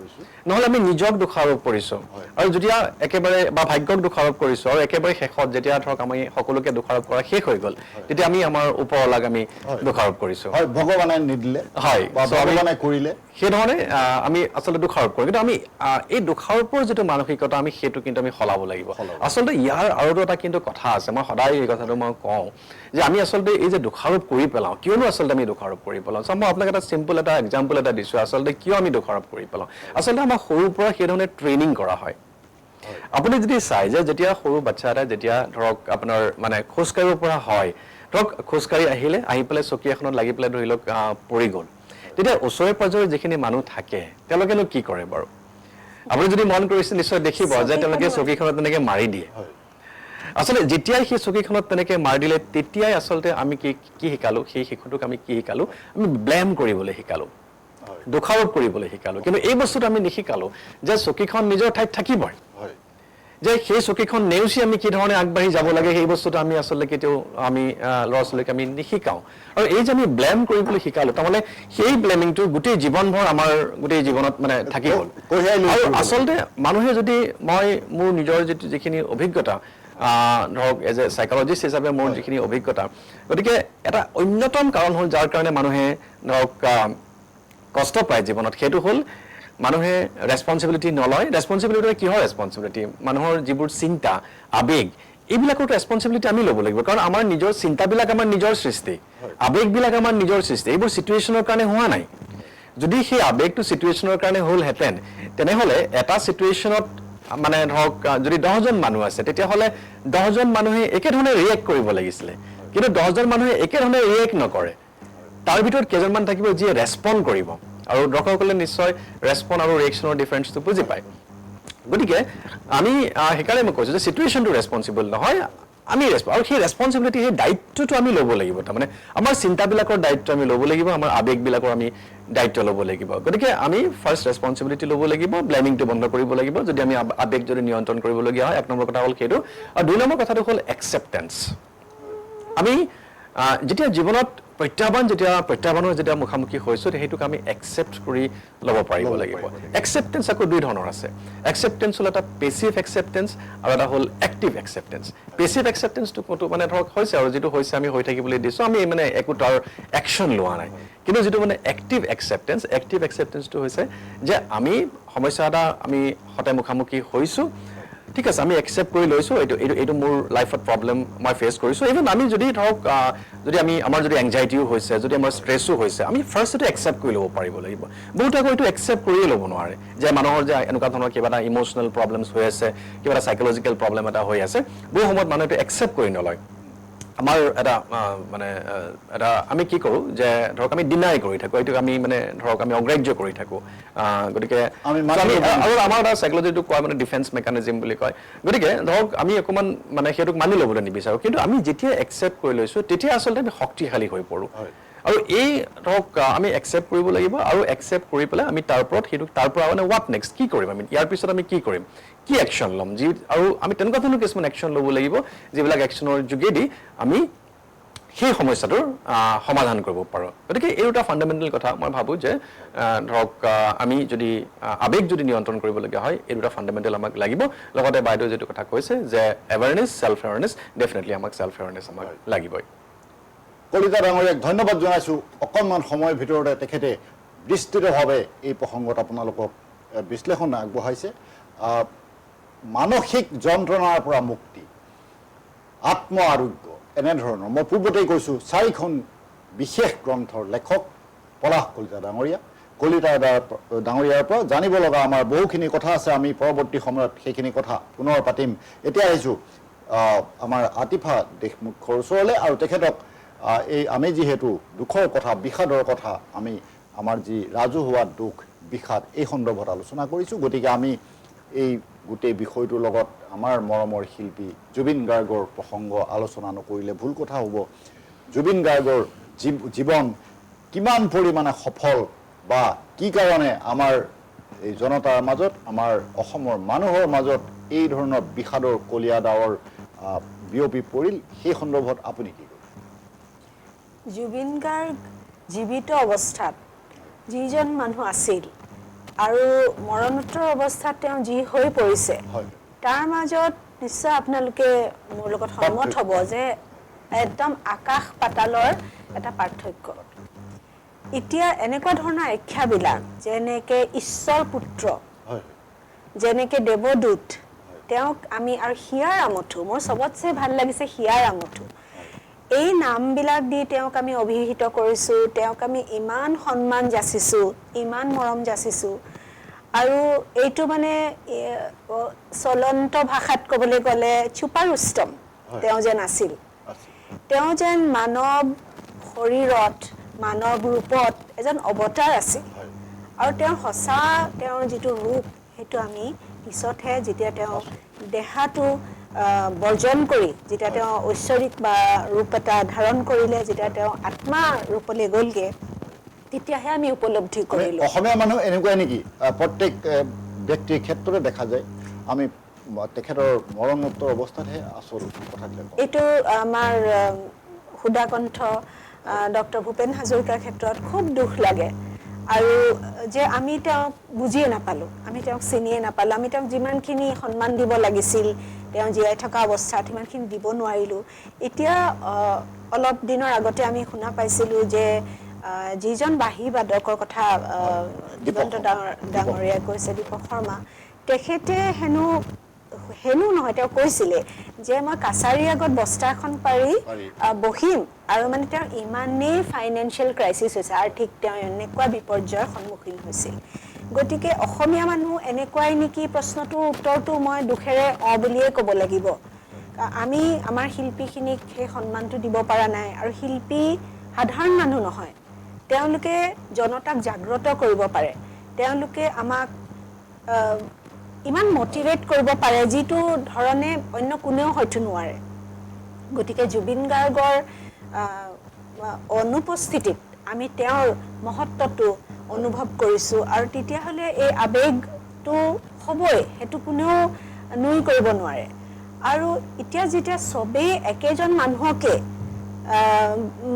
নহ'লে আমি নিজক দোষাৰোপ কৰিছোঁ আৰু যেতিয়া একেবাৰে বা ভাগ্যক দোষাৰোপ কৰিছোঁ আৰু একেবাৰে শেষত যেতিয়া ধৰক আমি সকলোকে দোষাৰোপ কৰা শেষ হৈ গ'ল তেতিয়া আমি আমাৰ ওপৰৱালাক আমি দোষাৰোপ কৰিছোঁ ভগৱানে নিদিলে হয় ভগৱানে কৰিলে সেইধৰণে আমি আচলতে দোষাৰোপ কৰোঁ কিন্তু আমি এই দোষাৰোপৰ যিটো মানসিকতা আমি সেইটো কিন্তু আমি সলাব লাগিব আচলতে ইয়াৰ আৰু এটা কিন্তু কথা আছে মই সদায় এই কথাটো মই কওঁ যে আমি আচলতে এই যে দোষাৰোপ কৰি পেলাওঁ কিয়নো আচলতে আমি দোষাৰোপ কৰি পেলাওঁ মই আপোনাক এটা চিম্পল এটা এক্সাম্পল এটা দিছোঁ আচলতে কিয় আমি দোষাৰোপ কৰি পেলাওঁ আচলতে আমাৰ সৰুৰ পৰা সেইধৰণে ট্ৰেইনিং কৰা হয় আপুনি যদি চাই যে যেতিয়া সৰু বাচ্চা এটা যেতিয়া ধৰক আপোনাৰ মানে খোজকাঢ়িব পৰা হয় ধৰক খোজকাঢ়ি আহি পেলাই চকী এখনত লাগি পেলাই ধৰি লওক পৰি গ'ল তেতিয়া ওচৰে পাজৰে যিখিনি মানুহ থাকে তেওঁলোকেনো কি কৰে বাৰু আপুনি যদি মন কৰিছে নিশ্চয় দেখিব যে তেওঁলোকে চকীখনত তেনেকৈ মাৰি দিয়ে আচলতে যেতিয়াই সেই চকীখনত তেনেকৈ মাৰি দিলে তেতিয়াই আচলতে আমি কি শিকালোঁ সেই শিশুটোক আমি কি শিকালোঁ আমি ব্লেম কৰিবলৈ শিকালোঁ দোষাৰোপ কৰিবলৈ শিকালোঁ কিন্তু এই বস্তুটো আমি নিশিকালোঁ যে চকীখন নিজৰ ঠাইত থাকিবই হয় যে সেই চকীখন নেওচি আমি কি ধৰণে আগবাঢ়ি যাব লাগে সেই বস্তুটো আমি আচলতে কেতিয়াও আমি ল'ৰা ছোৱালীক আমি নিশিকাওঁ আৰু এই যে আমি ব্লেম কৰিবলৈ শিকালোঁ তাৰমানে সেই ব্লেমিংটো গোটেই জীৱনভৰ আমাৰ গোটেই জীৱনত মানে থাকি গ'ল আৰু আচলতে মানুহে যদি মই মোৰ নিজৰ যিখিনি অভিজ্ঞতা ধৰক এজ এ চাইকলজিষ্ট হিচাপে মোৰ যিখিনি অভিজ্ঞতা গতিকে এটা অন্যতম কাৰণ হ'ল যাৰ কাৰণে মানুহে ধৰক কষ্ট পায় জীৱনত সেইটো হ'ল মানুহে ৰেছপনচিবিলিটি নলয় ৰেছপনচিবিলিটি কিহৰ ৰেছপনচিবিলিটি মানুহৰ যিবোৰ চিন্তা আবেগ এইবিলাকৰ ৰেছপনচিবিলিটি আমি ল'ব লাগিব কাৰণ আমাৰ নিজৰ চিন্তাবিলাক আমাৰ নিজৰ সৃষ্টি আবেগবিলাক আমাৰ নিজৰ সৃষ্টি এইবোৰ চিটুৱেশ্যনৰ কাৰণে হোৱা নাই যদি সেই আবেগটো চিটুৱেশ্যনৰ কাৰণে হ'লহেঁতেন তেনেহ'লে এটা চিটুৱেশ্যনত মানে ধৰক যদি 10জন মানুহ আছে তেতিয়াহ'লে 10জন মানুহে একেধৰণে ৰিয়েক্ট কৰিব লাগিছিলে কিন্তু 10জন মানুহে একেধৰণে ৰিয়েক্ট নকৰে তাৰ ভিতৰত কেইজনমান থাকিব যিয়ে ৰেছপণ্ড কৰিব আৰু দৰ্শকসকলে নিশ্চয় ৰেছপণ্ড আৰু ৰিয়েকশ্যনৰ ডিফাৰেঞ্চটো বুজি পায় গতিকে আমি সেইকাৰণে মই কৈছোঁ যে চিটুৱেশ্যনটো ৰেছপনচিবল নহয় আমি আৰু সেই ৰেছপনচিবিলিটি সেই দায়িত্বটো আমি ল'ব লাগিব তাৰমানে আমাৰ চিন্তাবিলাকৰ দায়িত্ব আমি ল'ব লাগিব আমাৰ আবেগবিলাকৰ আমি দায়িত্ব ল'ব লাগিব গতিকে আমি ফাৰ্ষ্ট ৰেছপনচিবিলিটি ল'ব লাগিব ব্লেমিংটো বন্ধ কৰিব লাগিব যদি আমি আবেগ যদি নিয়ন্ত্ৰণ কৰিবলগীয়া হয় 1 নম্বৰ কথা হ'ল সেইটো আৰু 2 নম্বৰ কথাটো হ'ল একচেপ্টেঞ্চ আমি যেতিয়া জীৱনত প্ৰত্যাহ্বানৰ যেতিয়া মুখামুখি হৈছোঁ সেইটোক আমি একচেপ্ট কৰি ল'ব পাৰিব লাগিব একচেপ্টেঞ্চ আকৌ 2 ধৰণৰ আছে একচেপ্টেঞ্চ হ'ল এটা পেছিভ একচেপ্টেঞ্চ আৰু এটা হ'ল এক্টিভ একচেপ্টেঞ্চ পেছিভ একচেপ্টেঞ্চটো কোনটো মানে ধৰক হৈছে আৰু যিটো হৈছে আমি হৈ থাকিবলৈ দিছোঁ আমি মানে একো তাৰ একশ্যন লোৱা নাই কিন্তু যিটো মানে এক্টিভ একচেপ্টেঞ্চটো হৈছে যে আমি সমস্যা এটা আমি সতে মুখামুখি হৈছোঁ ঠিক আছে আমি একচেপ্ট কৰি লৈছোঁ এইটো মোৰ লাইফত প্ৰব্লেম মই ফেচ কৰিছোঁ ইভেন আমি যদি ধৰক যদি আমাৰ যদি এংজাইটিও হৈছে যদি আমাৰ ষ্ট্ৰেছো হৈছে আমি ফাৰ্ষ্ট এইটো একচেপ্ট কৰি ল'ব পাৰিব লাগিব বহুতে আকৌ এইটো একচেপ্ট কৰিয়ে ল'ব নোৱাৰে যে মানুহৰ যে এনেকুৱা ধৰণৰ কিবা এটা ইম'চনেল প্ৰব্লেমছ হৈ আছে কিবা এটা চাইকলজিকেল প্ৰব্লেম এটা হৈ আছে বহু সময়ত মানুহে এইটো একচেপ্ট কৰি নলয় আমাৰ এটা মানে এটা আমি কি কৰোঁ যে ধৰক আমি ডিনাই কৰি থাকোঁ এইটোক আমি মানে ধৰক আমি অগ্ৰাহ্য কৰি থাকোঁ গতিকে আৰু আমাৰ এটা চাইকলজিটোক কয় মানে ডিফেন্স মেকানিজিম বুলি কয় গতিকে ধৰক আমি অকণমান মানে সেইটোক মানি ল'বলৈ নিবিচাৰোঁ কিন্তু আমি যেতিয়া একচেপ্ট কৰি লৈছোঁ তেতিয়া আচলতে আমি শক্তিশালী হৈ পৰোঁ আৰু এই ধৰক আমি একচেপ্ট কৰিব লাগিব আৰু একচেপ্ট কৰি পেলাই আমি তাৰ পৰা মানে হোৱাট নেক্সট কি কৰিম আমি ইয়াৰ পিছত আমি কি কৰিম কি একশ্যন ল'ম আৰু আমি তেনেকুৱা ধৰণৰ কিছুমান একশ্যন ল'ব লাগিব যিবিলাক একশ্যনৰ যোগেদি আমি সেই সমস্যাটোৰ সমাধান কৰিব পাৰোঁ গতিকে এই এটা ফাণ্ডামেণ্টেল কথা মই ভাবোঁ যে ধৰক আমি যদি আবেগ যদি নিয়ন্ত্ৰণ কৰিবলগীয়া হয় এই দুটা ফাণ্ডামেণ্টেল আমাক লাগিব লগতে বাইদেউ যিটো কথা কৈছে যে এৱাৰনেছ ছেল্ফ এৱাৰনেছ ডেফিনেটলি আমাক ছেল্ফ এৱাৰনেছ আমাক লাগিবই কলিতা ডাঙৰীয়াক ধন্যবাদ জনাইছোঁ অকণমান সময়ৰ ভিতৰতে তেখেতে বিস্তৃতভাৱে এই প্ৰসংগত আপোনালোকক বিশ্লেষণ আগবঢ়াইছে মানসিক যন্ত্ৰণাৰ পৰা মুক্তি আত্ম আৰোগ্য এনেধৰণৰ মই পূৰ্বতেই কৈছোঁ 4খন বিশেষ গ্ৰন্থৰ লেখক পলাশ কলিতা ডাঙৰীয়াৰ পৰা জানিব লগা আমাৰ বহুখিনি কথা আছে আমি পৰৱৰ্তী সময়ত সেইখিনি কথা পুনৰ পাতিম এতিয়া আহিছোঁ আমাৰ আতিফা দেশমুখৰ ওচৰলৈ আৰু তেখেতক আমি যিহেতু দুখৰ কথা বিষাদৰ কথা আমি আমাৰ যি ৰাজহুৱা দুখ বিষাদ এই সন্দৰ্ভত আলোচনা কৰিছোঁ গতিকে আমি এই গোটেই বিষয়টোৰ লগত আমাৰ মৰমৰ শিল্পী জুবিন গাৰ্গৰ প্ৰসংগ আলোচনা নকৰিলে ভুল কথা হ'ব জুবিন গাৰ্গৰ জীৱন কিমান পৰিমাণে সফল বা কি কাৰণে আমাৰ এই জনতাৰ মাজত আমাৰ অসমৰ মানুহৰ মাজত এই ধৰণৰ বিষাদৰ কলীয়া ডাৱৰ বিয়পি পৰিল সেই সন্দৰ্ভত আপুনি কি কয় জুবিন গাৰ্গ জীৱিত অৱস্থাত যিজন মানুহ আছিল আৰু মৰণোত্তৰ অৱস্থাত তেওঁ যি হৈ পৰিছে তাৰ মাজত নিশ্চয় আপোনালোকে মোৰ লগত সন্মত হ'ব যে একদম আকাশ পাতালৰ এটা পাৰ্থক্য এতিয়া এনেকুৱা ধৰণৰ আখ্যাবিলাক যেনেকৈ ঈশ্বৰ পুত্ৰ যেনেকৈ দেৱদূত তেওঁক আমি আৰু হিয়াৰ আমঠু মোৰ চবতছে ভাল লাগিছে হিয়াৰ আমঠু এই নামবিলাক দি তেওঁক আমি অভিহিত কৰিছোঁ তেওঁক আমি ইমান সন্মান যাচিছোঁ ইমান মৰম যাচিছোঁ আৰু এইটো মানে চলন্ত ভাষাত ক'বলৈ গ'লে চুপাৰউষ্টম তেওঁ যেন আছিল তেওঁ যেন মানৱ শৰীৰত মানৱ ৰূপত এজন অৱতাৰ আছিল আৰু তেওঁৰ সঁচা তেওঁৰ যিটো ৰূপ সেইটো আমি পিছতহে যেতিয়া তেওঁ দেহাটো বৰ্জন কৰি যেতিয়া তেওঁ ঐশ্বৰিক বা ৰূপ এটা ধাৰণ কৰিলে যেতিয়া তেওঁ আত্মা ৰূপলৈ গ'লগৈ তেতিয়াহে আমি উপলব্ধি কৰিলোঁ। অসমীয়া মানুহ এনেকুৱাই নেকি প্ৰত্যেক ব্যক্তিৰ ক্ষেত্ৰতে দেখা যায় আমি তেখেতৰ মৰণোত্তৰ অৱস্থাতহে আচল কথাবিলাক কওঁ। এইটো আমাৰ সুধাকণ্ঠ ডক্টৰ ভূপেন হাজৰিকাৰ ক্ষেত্ৰত খুব দুখ লাগে আৰু যে আমি তেওঁক বুজিয়ে নাপালোঁ, আমি তেওঁক চিনিয়ে নাপালোঁ, আমি তেওঁক যিমানখিনি সন্মান দিব লাগিছিল তেওঁ জীয়াই থকা অৱস্থাত সিমানখিনি দিব নোৱাৰিলোঁ। এতিয়া অলপ দিনৰ আগতে আমি শুনা পাইছিলোঁ যে যিজন বাঁহী বাদকৰ কথা দিগন্ত ডাঙৰীয়াই কৈছে, দীপক শৰ্মা, তেখেতে হেনো নহয়, তেওঁ কৈছিলে যে মই কাছাৰীৰ আগত বস্তা এখন পাৰি বহিম আৰু মানে তেওঁৰ ইমানেই ফাইনেন্সিয়েল ক্ৰাইচিছ হৈছে, আৰ্থিক তেওঁ এনেকুৱা বিপৰ্যয়ৰ সন্মুখীন হৈছিল। গতিকে অসমীয়া মানুহ এনেকুৱাই নেকি প্ৰশ্নটোৰ উত্তৰটো মই দুখেৰে বুলিয়ে ক'ব লাগিব। আমি আমাৰ শিল্পীখিনিক সেই সন্মানটো দিব পৰা নাই আৰু শিল্পী সাধাৰণ মানুহ নহয়, তেওঁলোকে জনতাক জাগ্ৰত কৰিব পাৰে, তেওঁলোকে আমাক ইমান মটিভেট কৰিব পাৰে যিটো ধৰণে অন্য কোনেও হয়তো নোৱাৰে। গতিকে জুবিন গাৰ্গৰ অনুপস্থিতিত আমি তেওঁৰ মহত্বটো অনুভৱ কৰিছোঁ আৰু তেতিয়াহ'লে এই আৱেগটো হ'বই, সেইটো কোনেও নুই কৰিব নোৱাৰে। আৰু এতিয়া যেতিয়া চবেই একেজন মানুহকে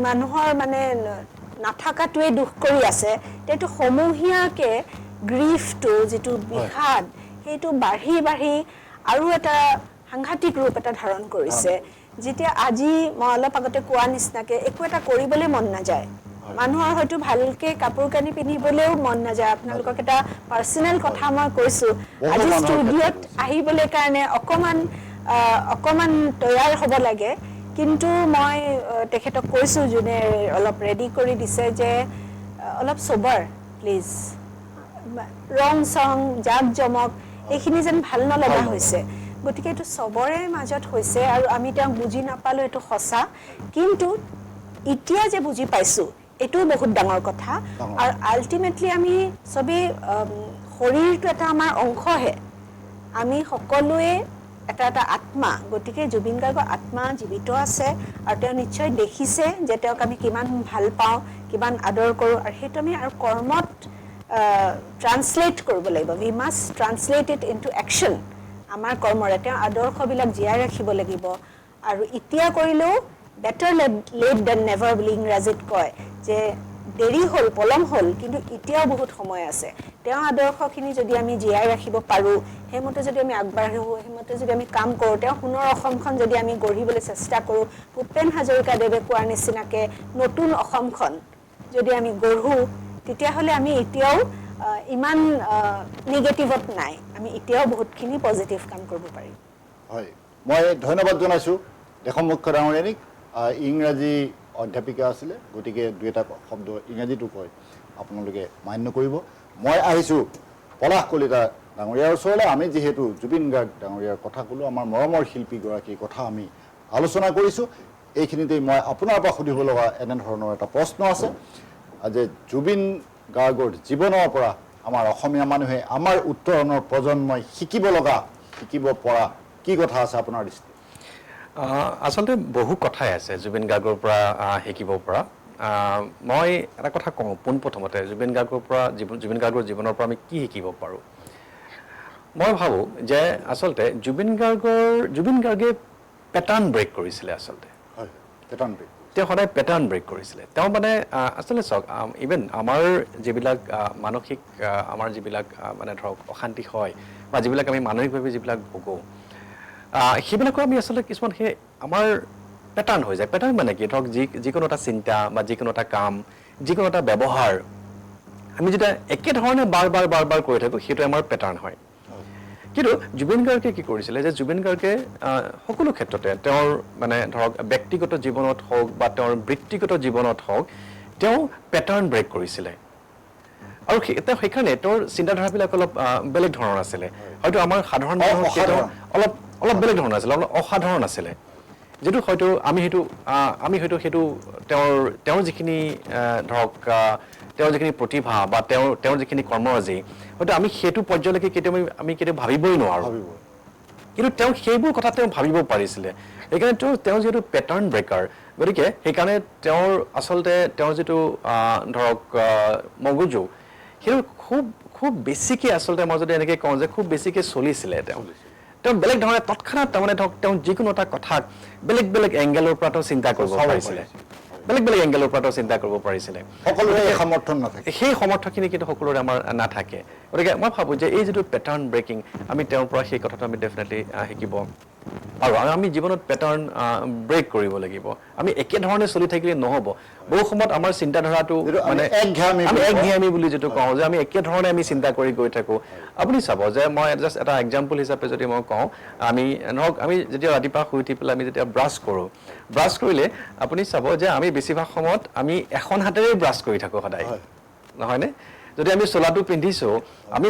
মানুহৰ মানে নাথাকাটোৱে দুখ কৰি আছে, সেইটো সমূহীয়াকৈ গ্ৰীফটো যিটো বিষাদ সেইটো বাঢ়ি বাঢ়ি আৰু এটা সাংঘাতিক ৰূপ এটা ধাৰণ কৰিছে। যেতিয়া আজি মই অলপ আগতে কোৱা নিচিনাকে একো এটা কৰিবলৈ মন নাযায়, মানুহৰ হয়তো ভালকে কাপোৰ কানি পিন্ধিবলৈও মন নাযায়। আপোনালোকক এটা পাৰ্চনেল কথা মই কৈছোঁ, আজি ষ্টুডিঅ'ত আহিবলৈ কাৰণে অকণমান তৈয়াৰ হ'ব লাগে, কিন্তু মই তেখেতক কৈছোঁ, যোনে অলপ ৰেডি কৰি দিছে, যে অলপ চবৰ প্লিজ, ৰং চং জাক জমক এইখিনি যেন ভাল নলগা হৈছে। গতিকে এইটো চবৰে মাজত হৈছে আৰু আমি তেওঁক বুজি নাপালোঁ, এইটো সঁচা, কিন্তু এতিয়া যে বুজি পাইছোঁ এইটোও বহুত ডাঙৰ কথা। আৰু আল্টিমেটলি আমি চবেই শৰীৰটো এটা আমাৰ অংশহে, আমি সকলোৱে এটা এটা আত্মা। গতিকে জুবিন গাৰ্গৰ আত্মা জীৱিত আছে আৰু তেওঁ নিশ্চয় দেখিছে যে তেওঁক আমি কিমান ভাল পাওঁ, কিমান আদৰ কৰোঁ, আৰু সেইটো আমি আৰু কৰ্মত ট্ৰান্সলেট কৰিব লাগিব। We must translate it into action. আমাৰ কৰ্মৰে তেওঁ আদৰ্শবিলাক জীয়াই ৰাখিব লাগিব। আৰু এতিয়া কৰিলেও বেটাৰ লেট দেন নেভাৰ বুলি ইংৰাজীত কয়, যে দেৰি হ'ল, পলম হ'ল, কিন্তু এতিয়াও বহুত সময় আছে। তেওঁৰ আদৰ্শখিনি যদি আমি জীয়াই ৰাখিব পাৰোঁ, সেইমতে যদি আমি আগবাঢ়োঁ, সেইমতে যদি আমি কাম কৰোঁ, তেওঁ সোণৰ অসমখন যদি আমি গঢ়িবলৈ চেষ্টা কৰোঁ, ভূপেন হাজৰিকাদেৱে কোৱাৰ নিচিনাকৈ নতুন অসমখন যদি আমি গঢ়োঁ, তেতিয়াহ'লে আমি এতিয়াও ইমান নিগেটিভত নাই, আমি এতিয়াও বহুতখিনি পজিটিভ কাম কৰিব পাৰিম। হয়, মই ধন্যবাদ জনাইছোঁ দেশম মুখ্য ডাঙৰীয়ানীক। ইংৰাজী অধ্যাপিকা আছিলে, গতিকে দুই এটা শব্দ ইংৰাজীটো কয়, আপোনালোকে মান্য কৰিব। মই আহিছোঁ পলাশ কলিতা ডাঙৰীয়াৰ ওচৰলৈ। আমি যিহেতু জুবিন গাৰ্গ ডাঙৰীয়াৰ কথা ক'লোঁ, আমাৰ মৰমৰ শিল্পীগৰাকীৰ কথা আমি আলোচনা কৰিছোঁ। এইখিনিতেই মই আপোনাৰ পৰা সুধিব লগা এনেধৰণৰ এটা প্ৰশ্ন আছে যে জুবিন গাৰ্গৰ জীৱনৰ পৰা আমাৰ অসমীয়া মানুহে, আমাৰ উত্তৰণৰ প্ৰজন্মই শিকিব লগা, শিকিব পৰা কি কথা আছে আপোনাৰ দৃষ্টিত? আচলতে বহু কথাই আছে জুবিন গাৰ্গৰ পৰা শিকিব পৰা। মই এটা কথা কওঁ পোনপ্ৰথমতে, জুবিন গাৰ্গৰ জীৱনৰ পৰা আমি কি শিকিব পাৰোঁ। মই ভাবোঁ যে আচলতে জুবিন গাৰ্গে পেটাৰ্ণ ব্ৰেক কৰিছিলে। আচলতে হয়, পেটাৰ্ণ ব্ৰেক। তেওঁ সদায় পেটাৰ্ণ ব্ৰেক কৰিছিলে। তেওঁ মানে আচলতে চাওক, ইভেন আমাৰ যিবিলাক মানসিক, আমাৰ যিবিলাক মানে ধৰক অশান্তি হয়, বা যিবিলাক আমি মানসিকভাৱে যিবিলাক ভোগোঁ, সেইবিলাকো আমি আচলতে কিছুমান সেই আমাৰ পেটাৰ্ণ হৈ যায়। পেটাৰ্ণ মানে কি, ধৰক যিকোনো এটা চিন্তা বা যিকোনো এটা কাম, যিকোনো এটা ব্যৱহাৰ আমি যেতিয়া একেধৰণে বাৰ বাৰ কৰি থাকোঁ, সেইটো আমাৰ পেটাৰ্ণ হয়। কিন্তু জুবিন গাৰ্গে কি কৰিছিলে, যে জুবিন গাৰ্গে সকলো ক্ষেত্ৰতে তেওঁৰ মানে ধৰক ব্যক্তিগত জীৱনত হওক বা তেওঁৰ বৃত্তিগত জীৱনত হওক, তেওঁ পেটাৰ্ণ ব্ৰেক কৰিছিলে। আৰু তেওঁ সেইকাৰণে তেওঁৰ চিন্তাধাৰাবিলাক অলপ বেলেগ ধৰণৰ আছিলে। হয়তো আমাৰ সাধাৰণ মানুহৰ অলপ বেলেগ ধৰণৰ আছিলে, অলপ অসাধাৰণ আছিলে, যিটো হয়তো আমি হয়তো সেইটো তেওঁৰ যিখিনি ধৰক তেওঁৰ যিখিনি প্ৰতিভা বা তেওঁৰ যিখিনি কৰ্মৰাজি, হয়তো আমি সেইটো পৰ্যায়লৈকে কেতিয়াও ভাবিবই নোৱাৰোঁ। কিন্তু তেওঁ সেইবোৰ কথা তেওঁ ভাবিব পাৰিছিলে। সেইকাৰণে তেওঁ যিহেতু পেটাৰ্ণ ব্ৰেকাৰ, গতিকে সেইকাৰণে তেওঁৰ আচলতে তেওঁৰ যিটো ধৰক মগজু সেইটো খুব বেছিকৈ আচলতে মই যদি এনেকৈ কওঁ যে খুব বেছিকৈ চলিছিলে তেওঁ বেলেগ ধৰণে তৎক্ষণাত তাৰমানে ধৰক তেওঁ যিকোনো এটা কথাক বেলেগ এংগেলৰ পৰা তেওঁ চিন্তা কৰিব পাৰিছিলে বেলেগ এংগেলৰ পৰা তেওঁ চিন্তা কৰিব পাৰিছিলে সকলোৰে সমৰ্থন নাথাকে সেই সমৰ্থনখিনি কিন্তু সকলোৰে আমাৰ নাথাকে গতিকে মই ভাবোঁ যে এই যিটো পেটাৰ্ণ ব্ৰেকিং আমি তেওঁৰ পৰা সেই কথাটো আমি ডেফিনেটলি শিকিব পাৰোঁ আৰু আমি জীৱনত পেটাৰ্ণ ব্ৰেক কৰিব লাগিব আমি একেধৰণে চলি থাকিলে নহ'ব বহু সময়ত আমাৰ চিন্তাধাৰাটো মানে আমি একঘেয়ামী বুলি যিটো কওঁ যে আমি একেধৰণে আমি চিন্তা কৰি গৈ থাকোঁ আপুনি চাব যে মই জাষ্ট এটা এক্সাম্পল হিচাপে যদি মই কওঁ আমি ধৰক আমি যেতিয়া ৰাতিপুৱা শুই উঠি পেলাই আমি যেতিয়া ব্ৰাছ কৰোঁ ব্ৰাছ কৰিলে আপুনি চাব যে আমি বেছিভাগ সময়ত আমি এখন হাতেৰে ব্ৰাছ কৰি থাকোঁ সদায় নহয়নে যদি আমি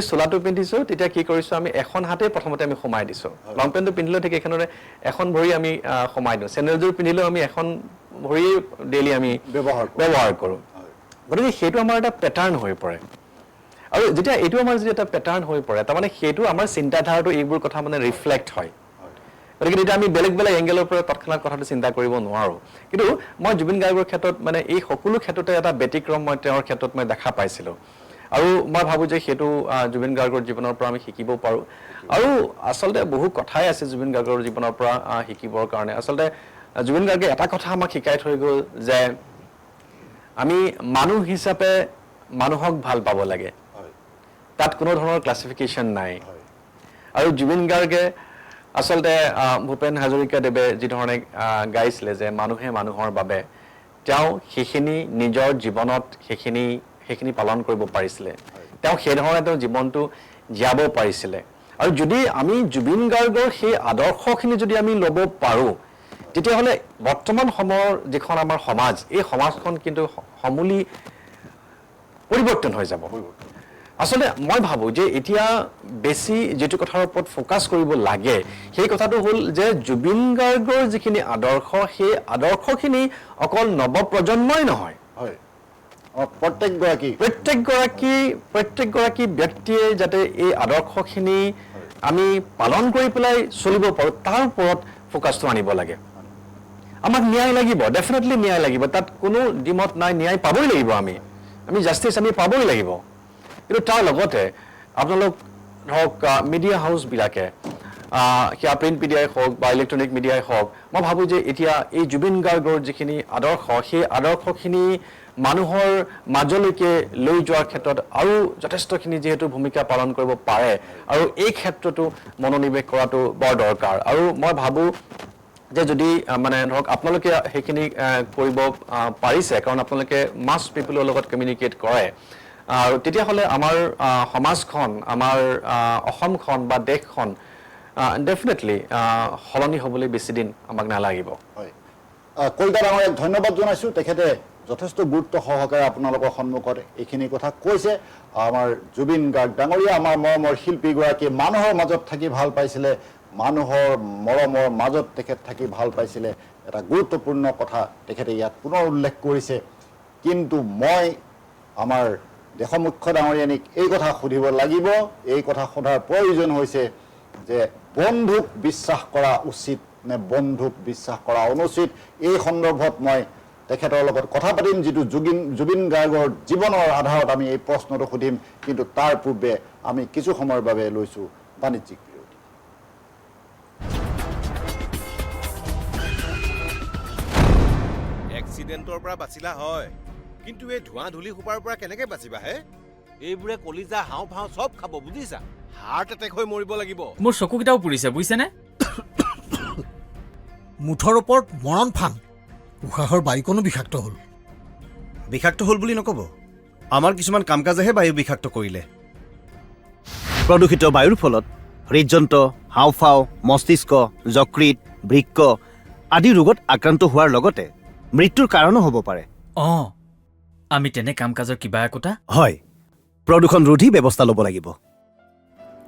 চোলাটো পিন্ধিছোঁ তেতিয়া কি কৰিছোঁ আমি এখন হাতে প্ৰথমতে আমি সোমাই দিছোঁ লং পেণ্টটো পিন্ধিলেও ঠিক এখনৰে এখন ভৰি আমি সোমাই দিওঁ চেণ্ডেলযোৰ পিন্ধিলেও আমি এখন ভৰি ডেইলি আমি ব্যৱহাৰ কৰোঁ গতিকে সেইটো আমাৰ এটা পেটাৰ্ণ হৈ পৰে আৰু যেতিয়া এইটো আমাৰ যদি এটা পেটাৰ্ণ হৈ পৰে তাৰমানে সেইটো আমাৰ চিন্তাধাৰাটো এইবোৰ কথা মানে ৰিফ্লেক্ট হয় গতিকে তেতিয়া আমি বেলেগ এংগেলৰ পৰা তৎক্ষণাত কথাটো চিন্তা কৰিব নোৱাৰোঁ কিন্তু মই জুবিন গাৰ্গৰ ক্ষেত্ৰত মানে এই সকলো ক্ষেত্ৰতে এটা ব্যতিক্ৰম মই তেওঁৰ ক্ষেত্ৰত মই দেখা পাইছিলোঁ আৰু মই ভাবোঁ যে সেইটো জুবিন গাৰ্গৰ জীৱনৰ পৰা আমি শিকিব পাৰোঁ আৰু আচলতে বহু কথাই আছে জুবিন গাৰ্গৰ জীৱনৰ পৰা শিকিবৰ কাৰণে আচলতে জুবিন গাৰ্গে এটা কথা আমাক শিকাই থৈ গ'ল যে আমি মানুহ হিচাপে মানুহক ভাল পাব লাগে তাত কোনো ধৰণৰ ক্লাছিফিকেশ্যন নাই আৰু জুবিন গাৰ্গে আচলতে ভূপেন হাজৰিকাদেৱে যিধৰণে গাইছিলে যে মানুহে মানুহৰ বাবে তেওঁ সেইখিনি নিজৰ জীৱনত সেইখিনি পালন কৰিব পাৰিছিলে তেওঁ সেইধৰণে তেওঁ জীৱনটো জীয়াব পাৰিছিলে আৰু যদি আমি জুবিন গাৰ্গৰ সেই আদৰ্শখিনি যদি আমি ল'ব পাৰোঁ তেতিয়াহ'লে বৰ্তমান সময়ৰ যিখন আমাৰ সমাজ এই সমাজখন কিন্তু সমূলি পৰিৱৰ্তন হৈ যাব আচলতে মই ভাবোঁ যে এতিয়া বেছি যিটো কথাৰ ওপৰত ফ'কাছ কৰিব লাগে সেই কথাটো হ'ল যে জুবিন গাৰ্গৰ যিখিনি আদৰ্শ সেই আদৰ্শখিনি অকল নৱপ্ৰজন্মই নহয় প্ৰত্যেকগৰাকী ব্যক্তিয়ে যাতে এই আদৰ্শখিনি আমি পালন কৰি পেলাই চলিব পাৰোঁ তাৰ ওপৰত ফ'কাছটো আনিব লাগে আমাক ন্যায় লাগিব ডেফিনেটলি ন্যায় লাগিব তাত কোনো দ্বিমত নাই ন্যায় পাবই লাগিব আমি জাষ্টিচ আমি পাবই লাগিব কিন্তু তাৰ লগতে আপোনালোক ধৰক মিডিয়া হাউচবিলাকে সেয়া প্ৰিণ্ট মিডিয়াই হওক বা ইলেক্ট্ৰনিক মিডিয়াই হওক মই ভাবোঁ যে এতিয়া এই জুবিন গাৰ্গৰ যিখিনি আদৰ্শ সেই আদৰ্শখিনি মানুহৰ মাজলৈকে লৈ যোৱাৰ ক্ষেত্ৰত আৰু যথেষ্টখিনি যিহেতু ভূমিকা পালন কৰিব পাৰে আৰু এই ক্ষেত্ৰতো মনোনিৱেশ কৰাটো বৰ দৰকাৰ আৰু মই ভাবোঁ যে যদি মানে ধৰক আপোনালোকে সেইখিনি কৰিব পাৰিছে কাৰণ আপোনালোকে মাছ পিপলৰ লগত কমিউনিকেট কৰে আৰু তেতিয়াহ'লে আমাৰ সমাজখন আমাৰ অসমখন বা দেশখন ডেফিনেটলি সলনি হ'বলৈ বেছি দিন আমাক নালাগিব হয় কলিতা ডাঙৰীয়াক ধন্যবাদ জনাইছোঁ তেখেতে যথেষ্ট গুৰুত্ব সহকাৰে আপোনালোকৰ সন্মুখত এইখিনি কথা কৈছে আমাৰ জুবিন গাৰ্গ ডাঙৰীয়া আমাৰ মৰমৰ শিল্পীগৰাকী মানুহৰ মাজত থাকি ভাল পাইছিলে মানুহৰ মৰমৰ মাজত তেখেত থাকি ভাল পাইছিলে এটা গুৰুত্বপূৰ্ণ কথা তেখেতে ইয়াত পুনৰ উল্লেখ কৰিছে কিন্তু মই আমাৰ দেশৰ মুখ্য ডাঙৰীয়ানীক এই কথা সুধিব লাগিব এই কথা সোধাৰ প্ৰয়োজন হৈছে যে বন্ধুক বিশ্বাস কৰা উচিত নে বন্ধুক বিশ্বাস কৰা অনুচিত এই সন্দৰ্ভত মই তেখেতৰ লগত কথা পাতিম যিটো জুবিন গাৰ্গৰ জীৱনৰ আধাৰত আমি এই প্ৰশ্নটো সুধিম কিন্তু তাৰ পূৰ্বে আমি কিছু সময়ৰ বাবে লৈছোঁ বাণিজ্যিক বিৰতি এক্সিডেণ্টৰ পৰা বাচিলা হয় কিন্তু এই ধোঁৱা ধূলি সোপাৰ পৰা কেনেকে বাচিবা হে এইবোৰে কলিজা হাওঁফাওঁ চব খাব বুজিছা হাৰ্ট এটেক হৈ মৰিব লাগিব মোৰ চকুকেইটাও পুৰিছে বুজিছেনে মুঠৰ ওপৰত মৰণ ফান উশাহৰ বায়ুকণো বিষাক্ত হ'ল বুলি নক'ব আমাৰ কিছুমান কাম কাজেহে বায়ু বিষাক্ত কৰিলে প্ৰদূষিত বায়ুৰ ফলত হৃদযন্ত্ৰ হাওঁফাওঁ মস্তিষ্ক যকৃত বৃক্ক আদি ৰোগত আক্ৰান্ত হোৱাৰ লগতে মৃত্যুৰ কাৰণো হ'ব পাৰে আমি তেনে কাম কাজৰ কিবা একোটা হয় প্ৰদূষণ ৰোধী ব্যৱস্থা ল'ব লাগিব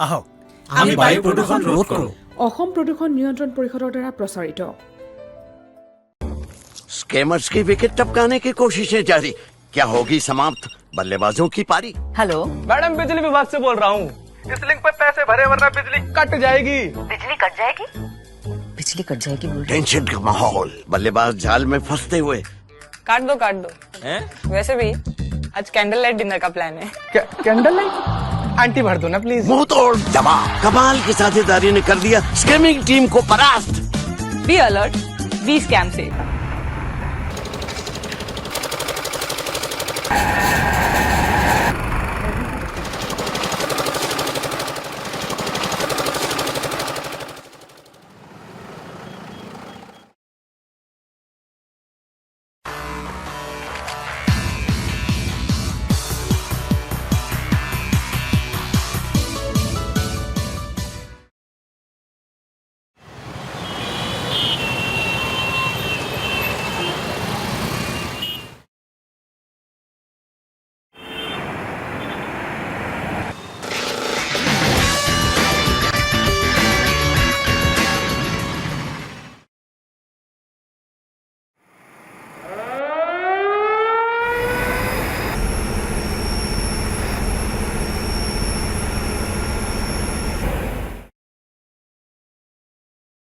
আহক আমি বায়ু প্ৰদূষণ ৰোধ কৰোঁ অসম প্ৰদূষণ নিয়ন্ত্ৰণ পৰিষদৰ দ্বাৰা প্ৰচাৰিত स्कैमर्स की विकेट टपकाने की कोशिशें जारी क्या होगी समाप्त बल्लेबाजों की पारी हेलो मैडम बिजली विभाग से बोल रहा हूँ इस लिंक पे पैसे भरे वरना बिजली कट जाएगी बिजली कट जाएगी बिजली मछली कट जाएगी बोल टेंशन का माहौल, बल्लेबाज जाल में फंसते हुए। काट दो वैसे भी आज कैंडल लाइट डिनर का प्लान है। कैंडल लाइट आंटी भर दो ना प्लीज। मुंह तोड़ दबाव, कमाल की साझेदारी ने कर दिया स्कैमिंग टीम को परास्त। बी अलर्ट, बी स्कैम से।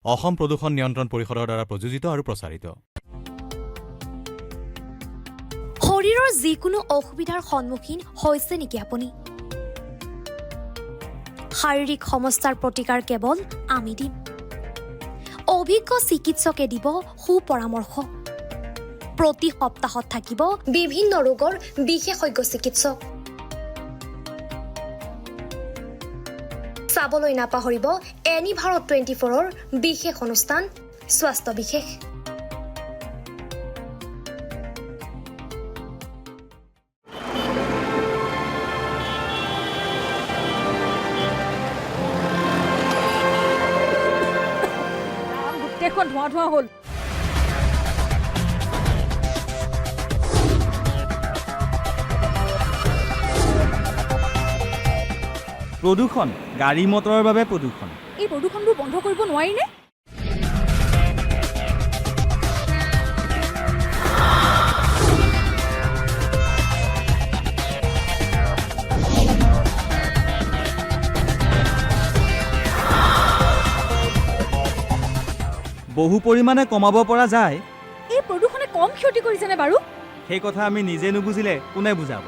অসম প্ৰদূষণ নিয়ন্ত্ৰণ পৰিষদৰ দ্বাৰা প্ৰযোজিত আৰু প্ৰচাৰিত। শৰীৰৰ যিকোনো অসুবিধাৰ সন্মুখীন হৈছে নেকি আপুনি? শাৰীৰিক সমস্যাৰ প্ৰতিকাৰ কেৱল আমি দিম। অভিজ্ঞ চিকিৎসকে দিব সুপৰামৰ্শ। প্ৰতি সপ্তাহত থাকিব বিভিন্ন ৰোগৰ বিশেষজ্ঞ চিকিৎসক। চাবলৈ নাপাহৰিব এনি ভাৰত 24ৰ বিশেষ অনুষ্ঠান স্বাস্থ্য বিশেষ। গোটেইখন ধোঁৱা ধোঁৱা হ'ল। প্ৰদূষণ, গাড়ী মটৰৰ বাবে প্ৰদূষণ। এই প্ৰদূষণবোৰ বন্ধ কৰিব নোৱাৰিনে? বহু পৰিমাণে কমাব পৰা যায়। এই প্ৰদূষণে কম ক্ষতি কৰিছেনে বাৰু? সেই কথা আমি নিজে নুবুজিলে কোনে বুজাব?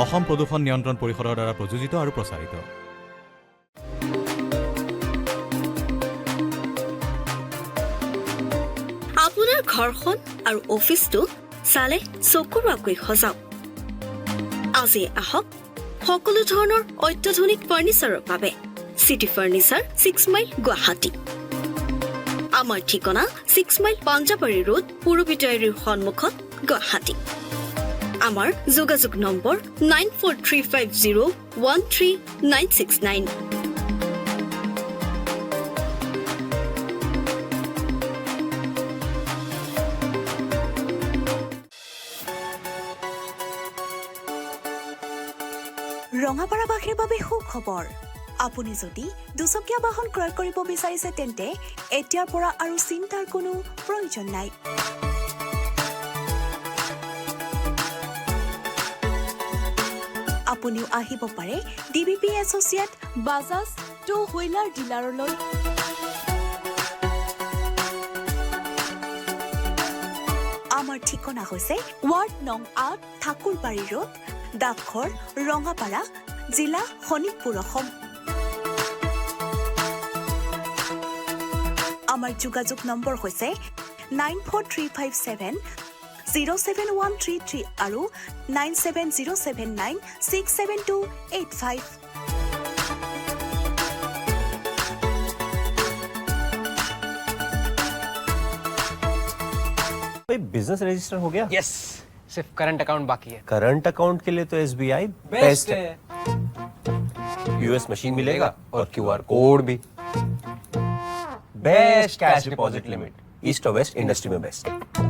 অসম প্ৰদূষণ নিয়ন্ত্ৰণ পৰিষদৰ দ্বাৰা প্ৰযোজিত আৰু প্ৰচাৰিত। আপোনাৰ ঘৰখন আৰু অফিচটো চালে চকুৰোৱাকৈ সজাওক। আজি আহক সকলো ধৰণৰ অত্যাধুনিক ফাৰ্নিচাৰৰ বাবে চিটি ফাৰ্নিচাৰ 6 মাইল গুৱাহাটী। আমাৰ ঠিকনা 6 মাইল পাঞ্জাবাৰী ৰোড পুৰবিটাৰীৰ সন্মুখত গুৱাহাটী। আমাৰ যোগাযোগ নম্বৰ 9435013969। ৰঙাপাৰাবাসীৰ বাবে সুখবৰ। আপুনি যদি দুচকীয়া বাহন ক্ৰয় কৰিব বিচাৰিছে তেন্তে এতিয়াৰ পৰা আৰু চিন্তাৰ কোনো প্ৰয়োজন নাই। আপুনিও আহিব পাৰে DBP associate Bajaj two wheeler ডিলাৰলৈ। আমাৰ ঠিকনা হৈছে ৱাৰ্ড নং 8 ঠাকুৰবাৰী ৰোড, ডাকঘৰ, ৰঙাপাৰা, জিলা শোণিতপুৰ, অসম। আমাৰ যোগাযোগ নম্বৰ হৈছে 9435707133 আৰু 9707967285। बिजनेस रजिस्टर हो गया? यस, सिर्फ करंट अकाउंट बाकी है। करंट अकाउंट के लिए तो SBI बेस्ट है। US मशीन मिलेगा और QR कोड भी। Best cash deposit limit east और वेस्ट इंडस्ट्री में बेस्ट।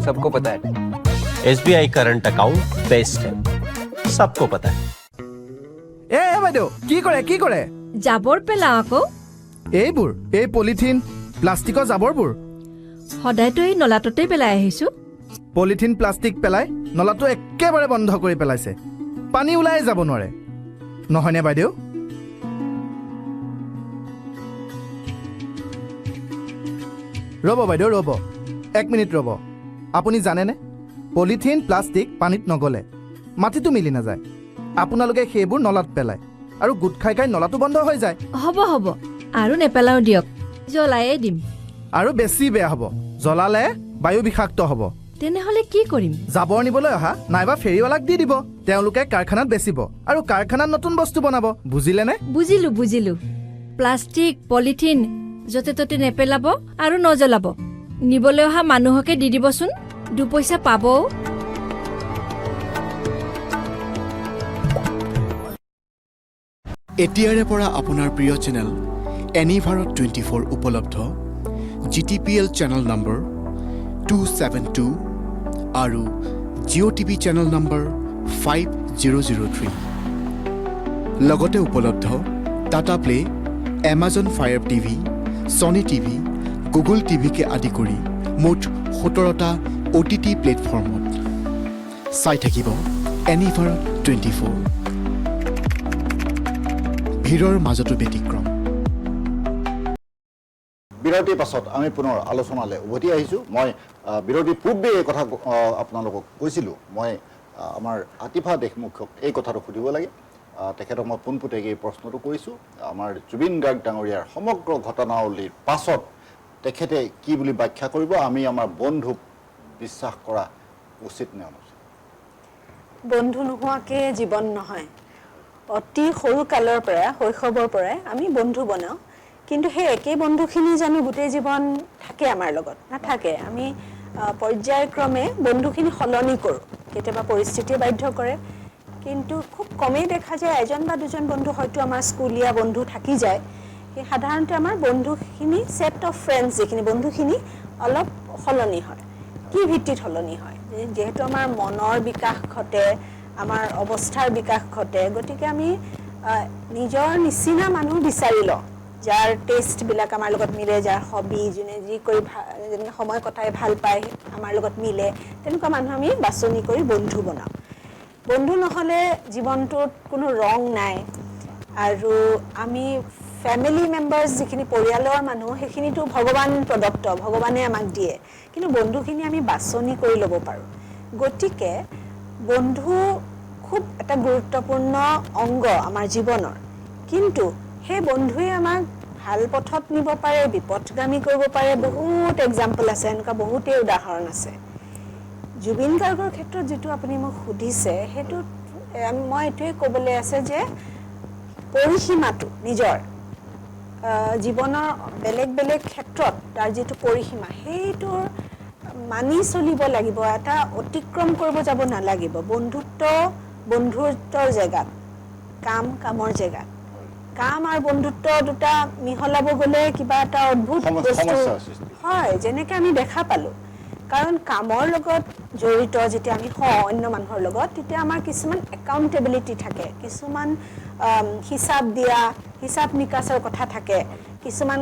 सबको पता है। SBI करंट अकाउंट बेस्ट है, सबको पता है। বাইদেউ কি কৰে? জাবৰ পেলা আকৌ। এইবোৰ এই পলিথিন প্লাষ্টিকৰ জাবৰবোৰ সদায়তো এই নলাটোতেই পেলাই আহিছো। পলিথিন প্লাষ্টিক পেলাই নলাটো একেবাৰে বন্ধ কৰি পেলাইছে পানী ওলাই যাব নোৱাৰে নহয়নে বাইদেউ ৰ'ব বাইদেউ ৰ'ব 1 মিনিট ৰ'ব আপুনি জানেনে পলিথিন প্লাষ্টিক পানীত নগলে মাটিটো মিলি নাযায় আপোনালোকে সেইবোৰ নলাত পেলায় আৰু গোট খাই খাই নলাটো বন্ধ হৈ যায় হ'ব হ'ব আৰু নেপেলাও দিয়ক জ্বলায়ে দিম আৰু বেছি বেয়া হ'ব জ্বলালে বায়ু বিষাক্ত হ'ব তেনেহ'লে কি কৰিম জাবৰ নিবলৈ অহা নাইবা ফেৰীৱালাক দি দিব তেওঁলোকে কাৰখানাত বেচিব আৰু কাৰখানাত নতুন বস্তু বনাব বুজিলেনে বুজিলো প্লাষ্টিক পলিথিন য'তে ত'তে নেপেলাব আৰু নজ্বলাব নিবলৈ অহা মানুহকে দি দিবচোন 2 পইচা পাবও এতিয়াৰে পৰা আপোনাৰ প্ৰিয় চেনেল এনি ভাৰত 24 উপলব্ধ GTPL চেনেল নম্বৰ 272 আৰু জিঅ' টিভি চেনেল নম্বৰ 5003 লগতে উপলব্ধ Tata Play Amazon Fire TV Sony TV Google টিভিকে আদি কৰি মুঠ 17টা OTT প্লেটফৰ্মত চাই থাকিব এনি ভাৰত 24 ভিৰৰ মাজতো ব্যতিক্ৰম বিৰতিৰ পাছত আমি পুনৰ আলোচনালৈ উভতি আহিছোঁ মই বিৰতিৰ পূৰ্বে এই কথা আপোনালোকক কৈছিলোঁ মই আমাৰ আতিফা দেশমুখক এই কথাটো সুধিব লাগে তেখেতক মই পোনপটীয়াকৈ এই প্ৰশ্নটো কৰিছোঁ আমাৰ জুবিন গাৰ্গ ডাঙৰীয়াৰ সমগ্ৰ ঘটনাৱলীৰ পাছত তেখেতে কি বুলি ব্যাখ্যা কৰিব আমি আমাৰ বন্ধুক বিশ্বাস কৰা উচিত নে অনুচিত বন্ধু নোহোৱাকৈ জীৱন নহয় অতি সৰু কালৰ পৰা শৈশৱৰ পৰাই আমি বন্ধু বনাওঁ কিন্তু সেই একেই বন্ধুখিনি জানো গোটেই জীৱন থাকে আমাৰ লগত নাথাকে আমি পৰ্যায়ক্ৰমে বন্ধুখিনি সলনি কৰোঁ কেতিয়াবা পৰিস্থিতিয়ে বাধ্য কৰে কিন্তু খুব কমেই দেখা যায় এজন বা দুজন বন্ধু হয়তো আমাৰ স্কুলীয়া বন্ধু থাকি যায় সেই সাধাৰণতে আমাৰ বন্ধুখিনি সেট অফ ফ্ৰেণ্ডছ যিখিনি বন্ধুখিনি অলপ সলনি হয় কি ভিত্তিত সলনি হয় যেহেতু আমাৰ মনৰ বিকাশ ঘটে আমাৰ অৱস্থাৰ বিকাশ ঘটে গতিকে আমি নিজৰ নিচিনা মানুহ বিচাৰি লওঁ যাৰ টেষ্টবিলাক আমাৰ লগত মিলে যাৰ হবি যোনে যি কৰি সময় কটাই ভাল পায় আমাৰ লগত মিলে তেনেকুৱা মানুহ আমি বাছনি কৰি বন্ধু বনাওঁ বন্ধু নহ'লে জীৱনটোত কোনো ৰং নাই আৰু আমি ফেমিলি মেম্বাৰ্ছ যিখিনি পৰিয়ালৰ মানুহ সেইখিনিতো ভগৱান প্ৰদত্ত ভগৱানে আমাক দিয়ে কিন্তু বন্ধুখিনি আমি বাছনি কৰি ল'ব পাৰোঁ গতিকে বন্ধু খুব এটা গুৰুত্বপূৰ্ণ অংগ আমাৰ জীৱনৰ কিন্তু সেই বন্ধুৱে আমাক ভাল পথত নিব পাৰে বিপথগামী কৰিব পাৰে বহুত এক্সাম্পল আছে এনেকুৱা বহুতেই উদাহৰণ আছে জুবিন গাৰ্গৰ ক্ষেত্ৰত যিটো আপুনি মোক সুধিছে সেইটো মই এইটোৱে ক'বলৈ আছে যে পৰিসীমাটো নিজৰ জীৱনৰ বেলেগ বেলেগ ক্ষেত্ৰত তাৰ যিটো পৰিসীমা সেইটোৰ মানি চলিব লাগিব এটা অতিক্ৰম কৰিব যাব নালাগিব বন্ধুত্বৰ জেগাত কামৰ জেগাত কাম আৰু বন্ধুত্ব দুটা মিহলাব গ'লে কিবা এটা অদ্ভুত বস্তু হয় যেনেকৈ আমি দেখা পালোঁ কাৰণ কামৰ লগত জড়িত যেতিয়া আমি হওঁ অন্য মানুহৰ লগত তেতিয়া আমাৰ কিছুমান একাউণ্টেবিলিটি থাকে কিছুমান হিচাপ দিয়া হিচাপ নিকাচৰ কথা থাকে কিছুমান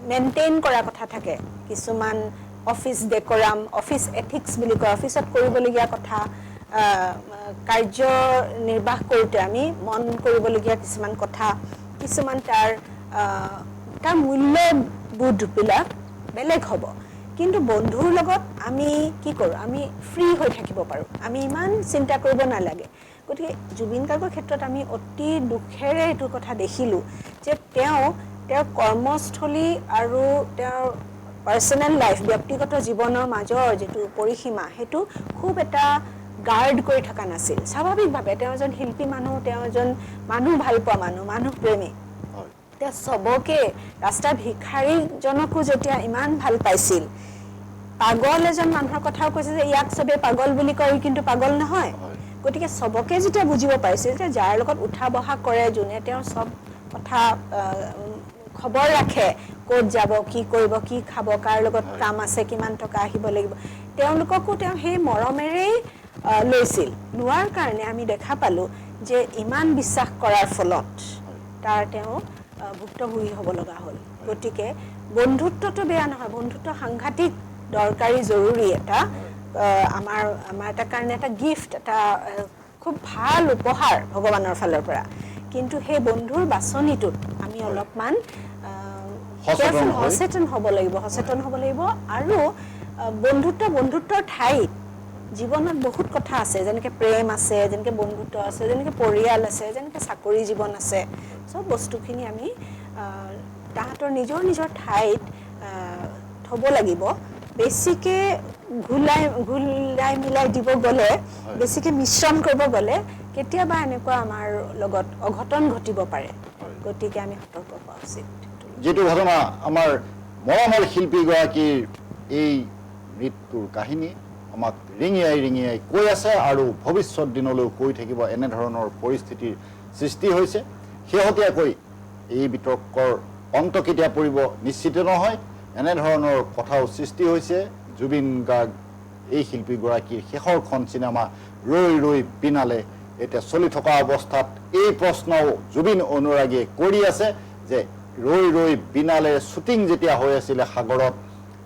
মেইনটেইন কৰাৰ কথা থাকে কিছুমান অফিচ ডেকৰাম অফিচ এথিক্স বুলি কয় অফিচত কৰিবলগীয়া কথা কাৰ্য নিৰ্বাহ কৰোঁতে আমি মন কৰিবলগীয়া কিছুমান কথা কিছুমান তাৰ মূল্যবোধবিলাক বেলেগ হ'ব কিন্তু বন্ধুৰ লগত আমি কি কৰোঁ আমি ফ্ৰী হৈ থাকিব পাৰোঁ আমি ইমান চিন্তা কৰিব নালাগে গতিকে জুবিন গাৰ্গৰ ক্ষেত্ৰত আমি অতি দুখেৰে এইটো কথা দেখিলোঁ যে তেওঁৰ কৰ্মস্থলী আৰু তেওঁৰ পাৰ্চনেল লাইফ ব্যক্তিগত জীৱনৰ মাজৰ যিটো পৰিসীমা সেইটো খুব এটা গাৰ্ড কৰি থকা নাছিল স্বাভাৱিকভাৱে তেওঁ এজন শিল্পী মানুহ তেওঁ এজন মানুহ ভাল পোৱা মানুহ প্ৰেমী তেওঁ চবকে ৰাস্তাৰ ভিক্ষাৰীজনকো যেতিয়া ইমান ভাল পাইছিল পাগল এজন মানুহৰ কথাও কৈছে যে ইয়াক চবে পাগল বুলি কয় কিন্তু পাগল নহয় গতিকে চবকে যেতিয়া বুজিব পাৰিছিল যে যাৰ লগত উঠা বহা কৰে যোনে তেওঁৰ চব কথা খবৰ ৰাখে ক'ত যাব কি কৰিব কি খাব কাৰ লগত কাম আছে কিমান টকা আহিব লাগিব তেওঁলোককো তেওঁ সেই মৰমেৰেই লৈছিল লোৱাৰ কাৰণে আমি দেখা পালোঁ যে ইমান বিশ্বাস কৰাৰ ফলত তাৰ তেওঁ ভুক্তভোগী হ'ব লগা হ'ল গতিকে বন্ধুত্বটো বেয়া নহয় বন্ধুত্ব সাংঘাতিক দৰকাৰী জৰুৰী এটা আমাৰ এটা কাৰণে এটা গিফ্ট, এটা খুব ভাল উপহাৰ ভগৱানৰ ফালৰ পৰা। কিন্তু সেই বন্ধুৰ বাছনিটোত আমি অলপমান সচেতন হ'ব লাগিব আৰু বন্ধুত্বৰ ঠাইত জীৱনত বহুত কথা আছে, যেনেকৈ প্ৰেম আছে, যেনেকৈ বন্ধুত্ব আছে, যেনেকৈ পৰিয়াল আছে, যেনেকৈ চাকৰি জীৱন আছে, চব বস্তুখিনি আমি তাহাঁতৰ নিজৰ ঠাইত থ'ব লাগিব। বেছিকৈ ঘূলাই মিলাই দিব গ'লে, বেছিকৈ মিশ্ৰণ কৰিব গ'লে কেতিয়াবা এনেকুৱা আমাৰ লগত অঘটন ঘটিব পাৰে। গতিকে আমি সতৰ্ক হোৱা উচিত। যিটো ঘটনা আমাৰ মৰমৰ শিল্পীগৰাকীৰ এই মৃত্যুৰ কাহিনী আমাক ৰিঙিয়াই কৈ আছে আৰু ভৱিষ্যত দিনলৈও কৈ থাকিব। এনেধৰণৰ পৰিস্থিতিৰ সৃষ্টি হৈছে। শেহতীয়াকৈ এই বিতৰ্কৰ অন্ত কেতিয়া পৰিব নিশ্চিত নহয়। এনেধৰণৰ কথাও সৃষ্টি হৈছে। জুবিন গাৰ্গ এই শিল্পীগৰাকীৰ শেষৰখন চিনেমা ৰৈ বিনালে এতিয়া চলি থকা অৱস্থাত এই প্ৰশ্নও জুবিন অনুৰাগীয়ে কৰি আছে যে ৰৈ বিনালে শ্বুটিং যেতিয়া হৈ আছিলে সাগৰত,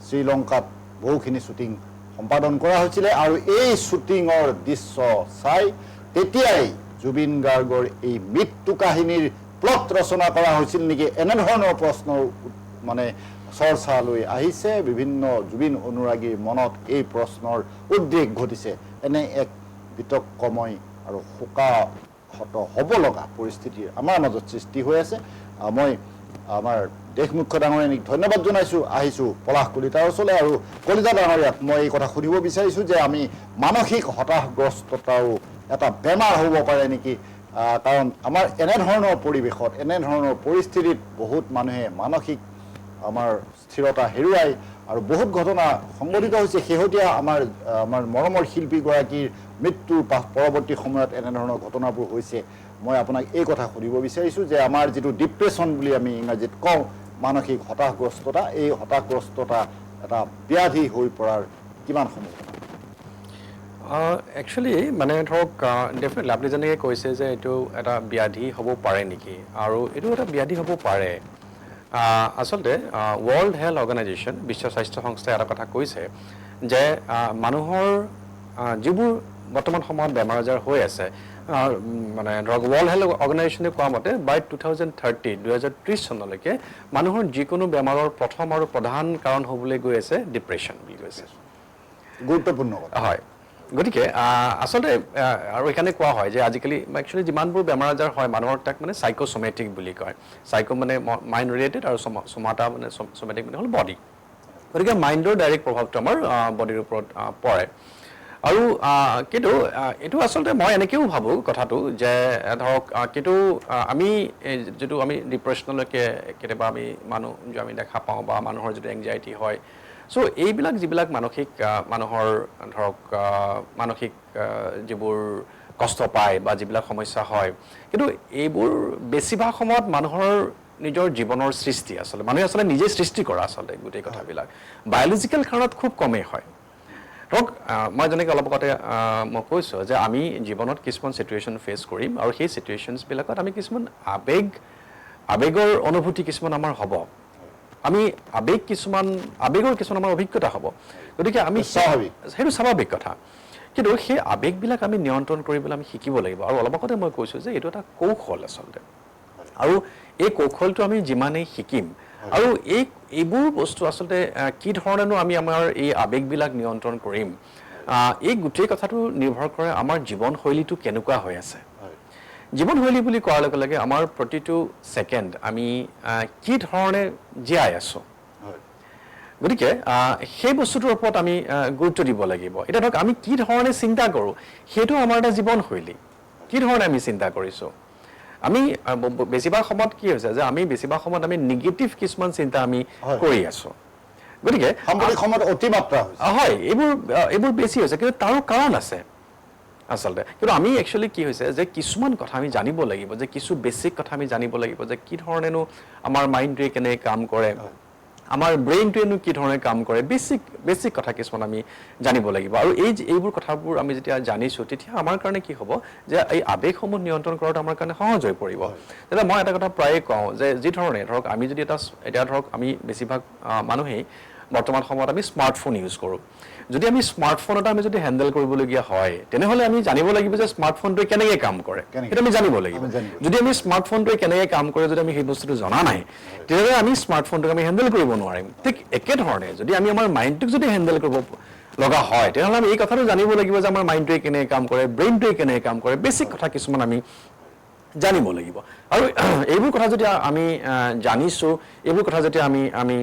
শ্ৰীলংকাত বহুখিনি শ্বুটিং সম্পাদন কৰা হৈছিলে আৰু এই শ্বুটিঙৰ দৃশ্য চাই তেতিয়াই জুবিন গাৰ্গৰ এই মৃত্যু কাহিনীৰ প্লট ৰচনা কৰা হৈছিল নেকি, এনেধৰণৰ প্ৰশ্ন মানে চৰ্চালৈ আহিছে। বিভিন্ন জুবিন অনুৰাগীৰ মনত এই প্ৰশ্নৰ উদ্ৰেক ঘটিছে। এনে এক বিতৰ্কময় আৰু শোকাহত হ'ব লগা পৰিস্থিতিৰ আমাৰ মাজত সৃষ্টি হৈ আছে। মই আমাৰ দেশ মুখ্য ডাঙৰীয়াক ধন্যবাদ জনাইছোঁ। আহিছোঁ পলাশ কলিতাৰ ওচৰলৈ আৰু কলিতা ডাঙৰীয়াক মই এই কথা সুধিব বিচাৰিছোঁ যে আমি মানসিক হতাশগ্ৰস্ততাও এটা বেমাৰ হ'ব পাৰে নেকি? কাৰণ আমাৰ এনেধৰণৰ পৰিৱেশত, এনেধৰণৰ পৰিস্থিতিত বহুত মানুহে মানসিক আমাৰ স্থিৰতা হেৰুৱাই আৰু বহুত ঘটনা সংঘটিত হৈছে। শেহতীয়া আমাৰ মৰমৰ শিল্পীগৰাকীৰ মৃত্যুৰ পৰৱৰ্তী সময়ত এনেধৰণৰ ঘটনাবোৰ হৈছে। মই আপোনাক এই কথা সুধিব বিচাৰিছোঁ যে আমাৰ যিটো ডিপ্ৰেশ্যন বুলি আমি ইংৰাজীত কওঁ, মানসিক হতাশগ্ৰস্ততা, এই হতাশগ্ৰস্ততা এটা ব্যাধি হৈ পৰাৰ কিমান সম্ভাৱনা? একচুৱেলি মানে ধৰক ডেফিনেটলি আপুনি যেনেকৈ কৈছে যে এইটো এটা ব্যাধি হ'ব পাৰে নেকি, আৰু এইটো এটা ব্যাধি হ'ব পাৰে। আচলতে ৱৰ্ল্ড হেল্থ অৰ্গেনাইজেশ্যন, বিশ্ব স্বাস্থ্য সংস্থাই এটা কথা কৈছে যে মানুহৰ যিবোৰ বৰ্তমান সময়ত বেমাৰ আজাৰ হৈ আছে, মানে ধৰক ৱৰ্ল্ড হেল্থ অৰ্গেনাইজেশ্যনে কোৱা মতে বাই 2030 চনলৈকে মানুহৰ যিকোনো বেমাৰৰ প্ৰথম আৰু প্ৰধান কাৰণ হ'বলৈ গৈ আছে ডিপ্ৰেশ্যন বুলি কৈছে। গুৰুত্বপূৰ্ণ কথা। হয়, গতিকে আচলতে আৰু সেইকাৰণে কোৱা হয় যে আজিকালি একচুৱেলি যিমানবোৰ বেমাৰ আজাৰ হয় মানুহৰ তাক মানে চাইক'চমেটিক বুলি কয়। চাইক' মানে মাইণ্ড ৰিলেটেড আৰু চমাটা মানে চমেটিক মানে হ'ল বডি। গতিকে মাইণ্ডৰ ডাইৰেক্ট প্ৰভাৱটো আমাৰ বডিৰ ওপৰত পৰে। আৰু কিন্তু এইটো আচলতে মই এনেকৈও ভাবোঁ কথাটো যে ধৰক কিন্তু আমি যিটো আমি ডিপ্ৰেশ্যনলৈকে কেতিয়াবা আমি দেখা পাওঁ বা মানুহৰ যিটো এংজাইটি হয়, চ' এইবিলাক যিবিলাক মানুহৰ ধৰক মানসিক যিবোৰ কষ্ট পায় বা যিবিলাক সমস্যা হয়, কিন্তু এইবোৰ বেছিভাগ সময়ত মানুহৰ নিজৰ জীৱনৰ সৃষ্টি আচলতে মানুহে নিজে সৃষ্টি কৰা আচলতে গোটেই কথাবিলাক বায়'লজিকেল কাৰণত খুব কমেই হয়। ধৰক মই যেনেকৈ অলপ আগতে মই কৈছোঁ যে আমি জীৱনত কিছুমান চিটুৱেশ্যন ফেচ কৰিম আৰু সেই চিটুৱেশ্যনছবিলাকত আমি কিছুমান আৱেগৰ অনুভূতি কিছুমান আমাৰ হ'ব, আমি আৱেগৰ কিছুমান আমাৰ অভিজ্ঞতা হ'ব। গতিকে আমি সেইটো স্বাভাৱিক কথা। কিন্তু সেই আৱেগবিলাক আমি নিয়ন্ত্ৰণ কৰিবলৈ আমি শিকিব লাগিব। আৰু অলপ আগতে মই কৈছোঁ যে এইটো এটা কৌশল আচলতে, আৰু এই কৌশলটো আমি যিমানেই শিকিম আৰু এইবোৰ বস্তু আচলতে কি ধৰণেনো আমি আমাৰ এই আৱেগবিলাক নিয়ন্ত্ৰণ কৰিম, এই গোটেই কথাটো নিৰ্ভৰ কৰে আমাৰ জীৱনশৈলীটো কেনেকুৱা হৈ আছে। জীৱনশৈলী বুলি কোৱাৰ লগে লগে আমাৰ প্ৰতিটো ছেকেণ্ড আমি কি ধৰণে জীয়াই আছোঁ, গতিকে সেই বস্তুটোৰ ওপৰত আমি গুৰুত্ব দিব লাগিব। এতিয়া ধৰক আমি কি ধৰণে চিন্তা কৰোঁ সেইটো আমাৰ এটা জীৱনশৈলী। কি ধৰণে আমি চিন্তা কৰিছোঁ, আমি বেছিভাগ সময়ত কি হৈছে যে আমি বেছিভাগ সময়ত আমি নিগেটিভ কিছুমান চিন্তা আমি কৰি আছোঁ। গতিকে সাম্প্ৰতিক সময়ত অতিমাত্ৰা হয়, এইবোৰ বেছি হৈছে, কিন্তু তাৰো কাৰণ আছে আচলতে। কিন্তু আমি একচুৱেলি কি হৈছে যে কিছুমান কথা আমি জানিব লাগিব, যে কিছু বেছিক কথা আমি জানিব লাগিব যে কি ধৰণেনো আমাৰ মাইণ্ডটোৱে কেনেকৈ কাম কৰে, আমাৰ ব্ৰেইনটোৱেনো কি ধৰণে কাম কৰে, বেছিক কথা কিছুমান আমি জানিব লাগিব। আৰু এইবোৰ কথাবোৰ আমি যেতিয়া জানিছোঁ তেতিয়া আমাৰ কাৰণে কি হ'ব যে এই আৱেগসমূহ নিয়ন্ত্ৰণ কৰাটো আমাৰ কাৰণে সহজ হৈ পৰিব। তেতিয়া মই এটা কথা প্ৰায়ে কওঁ যে যি ধৰণে ধৰক আমি যদি এতিয়া ধৰক আমি বেছিভাগ মানুহেই বৰ্তমান সময়ত আমি স্মাৰ্টফোন ইউজ কৰোঁ যদি আমি স্মাৰ্টফোন এটা আমি যদি হেণ্ডেল কৰিবলগীয়া হয় তেনেহ'লে আমি জানিব লাগিব যে স্মাৰ্টফোনটোৱে কেনেকৈ কাম কৰে সেইটো আমি জানিব লাগিব যদি আমি স্মাৰ্টফোনটোৱে কেনেকৈ কাম কৰে যদি আমি সেই বস্তুটো জনা নাই তেতিয়াহ'লে আমি স্মাৰ্টফোনটোক আমি হেণ্ডেল কৰিব নোৱাৰিম ঠিক একেধৰণে যদি আমি আমাৰ মাইণ্ডটোক যদি হেণ্ডেল কৰিব লগা হয় তেনেহ'লে আমি এই কথাটো জানিব লাগিব যে আমাৰ মাইণ্ডটোৱে কেনেকৈ কাম কৰে ব্ৰেইনটোৱে কেনেকৈ কাম কৰে বেছিক কথা কিছুমান আমি জানিব লাগিব আৰু এইবোৰ কথা যদি আমি জানিছোঁ এইবোৰ কথা যদি আমি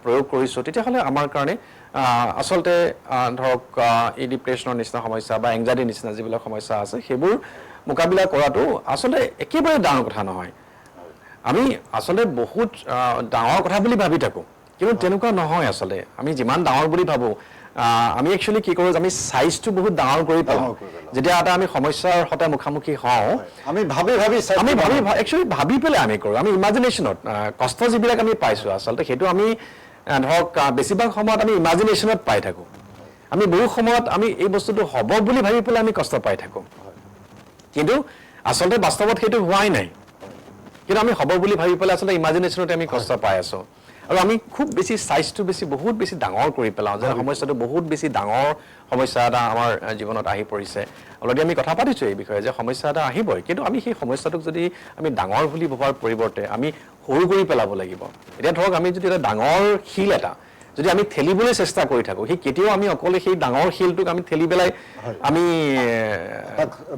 প্ৰয়োগ কৰিছোঁ তেতিয়াহ'লে আমাৰ কাৰণে আচলতে ধৰক এই ডিপ্ৰেশ্যনৰ নিচিনা সমস্যা বা এংজাইটিৰ নিচিনা যিবিলাক সমস্যা আছে সেইবোৰ মোকাবিলা কৰাটো আচলতে একেবাৰে ডাঙৰ কথা নহয় আমি আচলতে বহুত ডাঙৰ কথা বুলি ভাবি থাকোঁ কিন্তু তেনেকুৱা নহয় আচলতে আমি যিমান ডাঙৰ বুলি ভাবোঁ আমি একচুৱেলি কি কৰোঁ আমি চাইজটো বহুত ডাঙৰ কৰি পেলাওঁ যেতিয়া এটা আমি সমস্যাৰ সৈতে মুখামুখি হওঁ আমি একচুৱেলি ভাবি পেলাই আমি কৰোঁ আমি ইমাজিনেশ্যনত কষ্ট যিবিলাক আমি পাইছোঁ আচলতে সেইটো আমি ধৰক বেছিভাগ সময়ত আমি ইমাজিনেশ্যনত পাই থাকোঁ আমি বহু সময়ত আমি এই বস্তুটো হ'ব বুলি ভাবি পেলাই আমি কষ্ট পাই থাকোঁ কিন্তু আচলতে বাস্তৱত সেইটো হোৱাই নাই কিন্তু আমি হ'ব বুলি ভাবি পেলাই আচলতে ইমাজিনেশ্যনতে আমি কষ্ট পাই আছোঁ আৰু আমি খুব বেছি চাইজটো বহুত বেছি ডাঙৰ কৰি পেলাওঁ যে সমস্যাটো বহুত বেছি ডাঙৰ সমস্যা এটা আমাৰ জীৱনত আহি পৰিছে অলৰেডি আমি কথা পাতিছোঁ এই বিষয়ে যে সমস্যা এটা আহিবই কিন্তু আমি সেই সমস্যাটোক যদি আমি ডাঙৰ বুলি ভবাৰ পৰিৱৰ্তে আমি সৰু কৰি পেলাব লাগিব এতিয়া ধৰক আমি যদি এটা ডাঙৰ শিল এটা যদি আমি ঠেলিবলৈ চেষ্টা কৰি থাকোঁ সেই কেতিয়াও আমি অকলে সেই ডাঙৰ শিলটোক আমি ঠেলি পেলাই আমি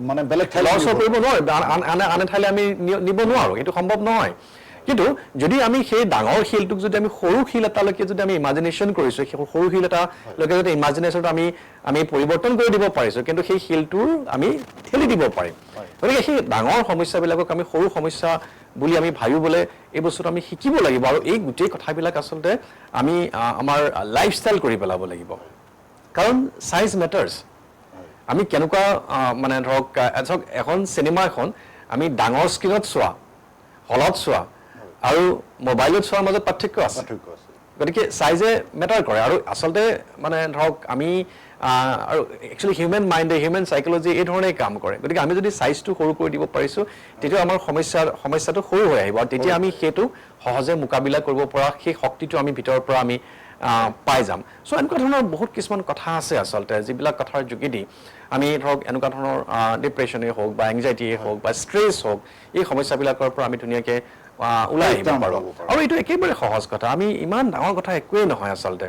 মানে বেলেগ লৰচৰ কৰিব নোৱাৰোঁ আন এঠাইলৈ আমি নিব নোৱাৰোঁ সেইটো সম্ভৱ নহয় কিন্তু যদি আমি সেই ডাঙৰ শিলটোক যদি আমি সৰু শিল এটালৈকে যদি আমি ইমাজিনেশ্যন কৰিছোঁ সেই সৰু শিল এটালৈকে যদি ইমাজিনেশ্যনটো আমি পৰিৱৰ্তন কৰি দিব পাৰিছোঁ কিন্তু সেই শিলটোৰ আমি ঠেলি দিব পাৰিম গতিকে সেই ডাঙৰ সমস্যাবিলাকক আমি সৰু সমস্যা বুলি আমি ভাবিবলৈ এই বস্তুটো আমি শিকিব লাগিব আৰু এই গোটেই কথাবিলাক আচলতে আমি আমাৰ লাইফষ্টাইল কৰি পেলাব লাগিব কাৰণ চাইজ মেটাৰ্ছ আমি কেনেকুৱা মানে ধৰক এখন চিনেমা এখন আমি ডাঙৰ স্ক্ৰীণত চোৱা হলত চোৱা আৰু মোবাইলত চোৱাৰ মাজত পাৰ্থক্য আছে গতিকে চাইজে মেটাৰ কৰে আৰু আচলতে মানে ধৰক আমি আৰু একচুৱেলি হিউমেন মাইণ্ডে হিউমেন চাইকলজি এই ধৰণেই কাম কৰে গতিকে আমি যদি চাইজটো সৰু কৰি দিব পাৰিছোঁ তেতিয়া আমাৰ সমস্যাটো সৰু হৈ আহিব আৰু তেতিয়া আমি সেইটো সহজে মোকাবিলা কৰিব পৰা সেই শক্তিটো আমি ভিতৰৰ পৰা আমি পাই যাম চ' এনেকুৱা ধৰণৰ বহুত কিছুমান কথা আছে আচলতে যিবিলাক কথাৰ যোগেদি আমি ধৰক এনেকুৱা ধৰণৰ ডিপ্ৰেশ্যনেই হওক বা এংজাইটিয়ে হওক বা ষ্ট্ৰেছ হওক এই সমস্যাবিলাকৰ পৰা আমি ধুনীয়াকৈ ওলাই আহিব পাৰোঁ আৰু এইটো একেবাৰে সহজ কথা আমি ইমান ডাঙৰ কথা একোৱেই নহয় আচলতে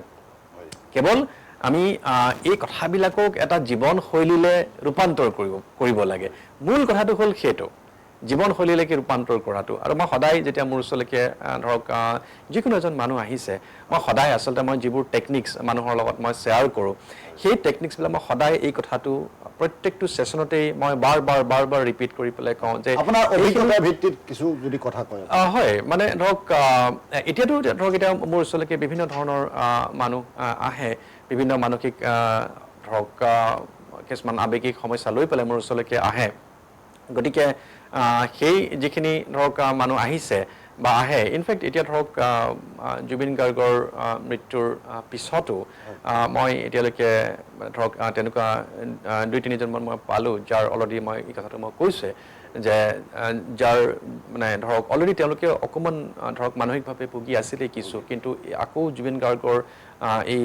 কেৱল আমি এই কথাবিলাকক এটা জীৱনশৈলীলৈ ৰূপান্তৰ কৰিব লাগে মূল কথাটো হ'ল সেইটো জীৱনশৈলীলৈকে ৰূপান্তৰ কৰাটো আৰু মই সদায় যেতিয়া মোৰ ওচৰলৈকে ধৰক যিকোনো এজন মানুহ আহিছে মই সদায় আচলতে মই যিবোৰ টেকনিক্স মানুহৰ লগত মই শ্বেয়াৰ কৰোঁ সেই টেকনিক্সবিলাক মই সদায় এই কথাটো প্ৰত্যেকটো ছেশ্যনতেই মই বাৰ বাৰ ৰিপিট কৰি পেলাই কওঁ যে আপোনাৰ অভিজ্ঞতাৰ ভিত্তিত কিছু যদি কথা কয় হয় মানে ধৰক এতিয়াতো ধৰক এতিয়া মোৰ ওচৰলৈকে বিভিন্ন ধৰণৰ মানুহ আহে বিভিন্ন মানসিক ধৰক কিছুমান আৱেগিক সমস্যা লৈ পেলাই মোৰ ওচৰলৈকে আহে গতিকে সেই যিখিনি ধৰক মানুহ আহিছে বা আহে ইনফেক্ট এতিয়া ধৰক জুবিন গাৰ্গৰ মৃত্যুৰ পিছতো মই এতিয়ালৈকে ধৰক তেনেকুৱা 2-3জনমান মই পালোঁ যাৰ অলৰেডি মই এই কথাটো মই কৈছোঁ যে যাৰ মানে ধৰক অলৰেডি তেওঁলোকে অকণমান ধৰক মানসিকভাৱে ভুগি আছিলে কিছু কিন্তু আকৌ জুবিন গাৰ্গৰ এই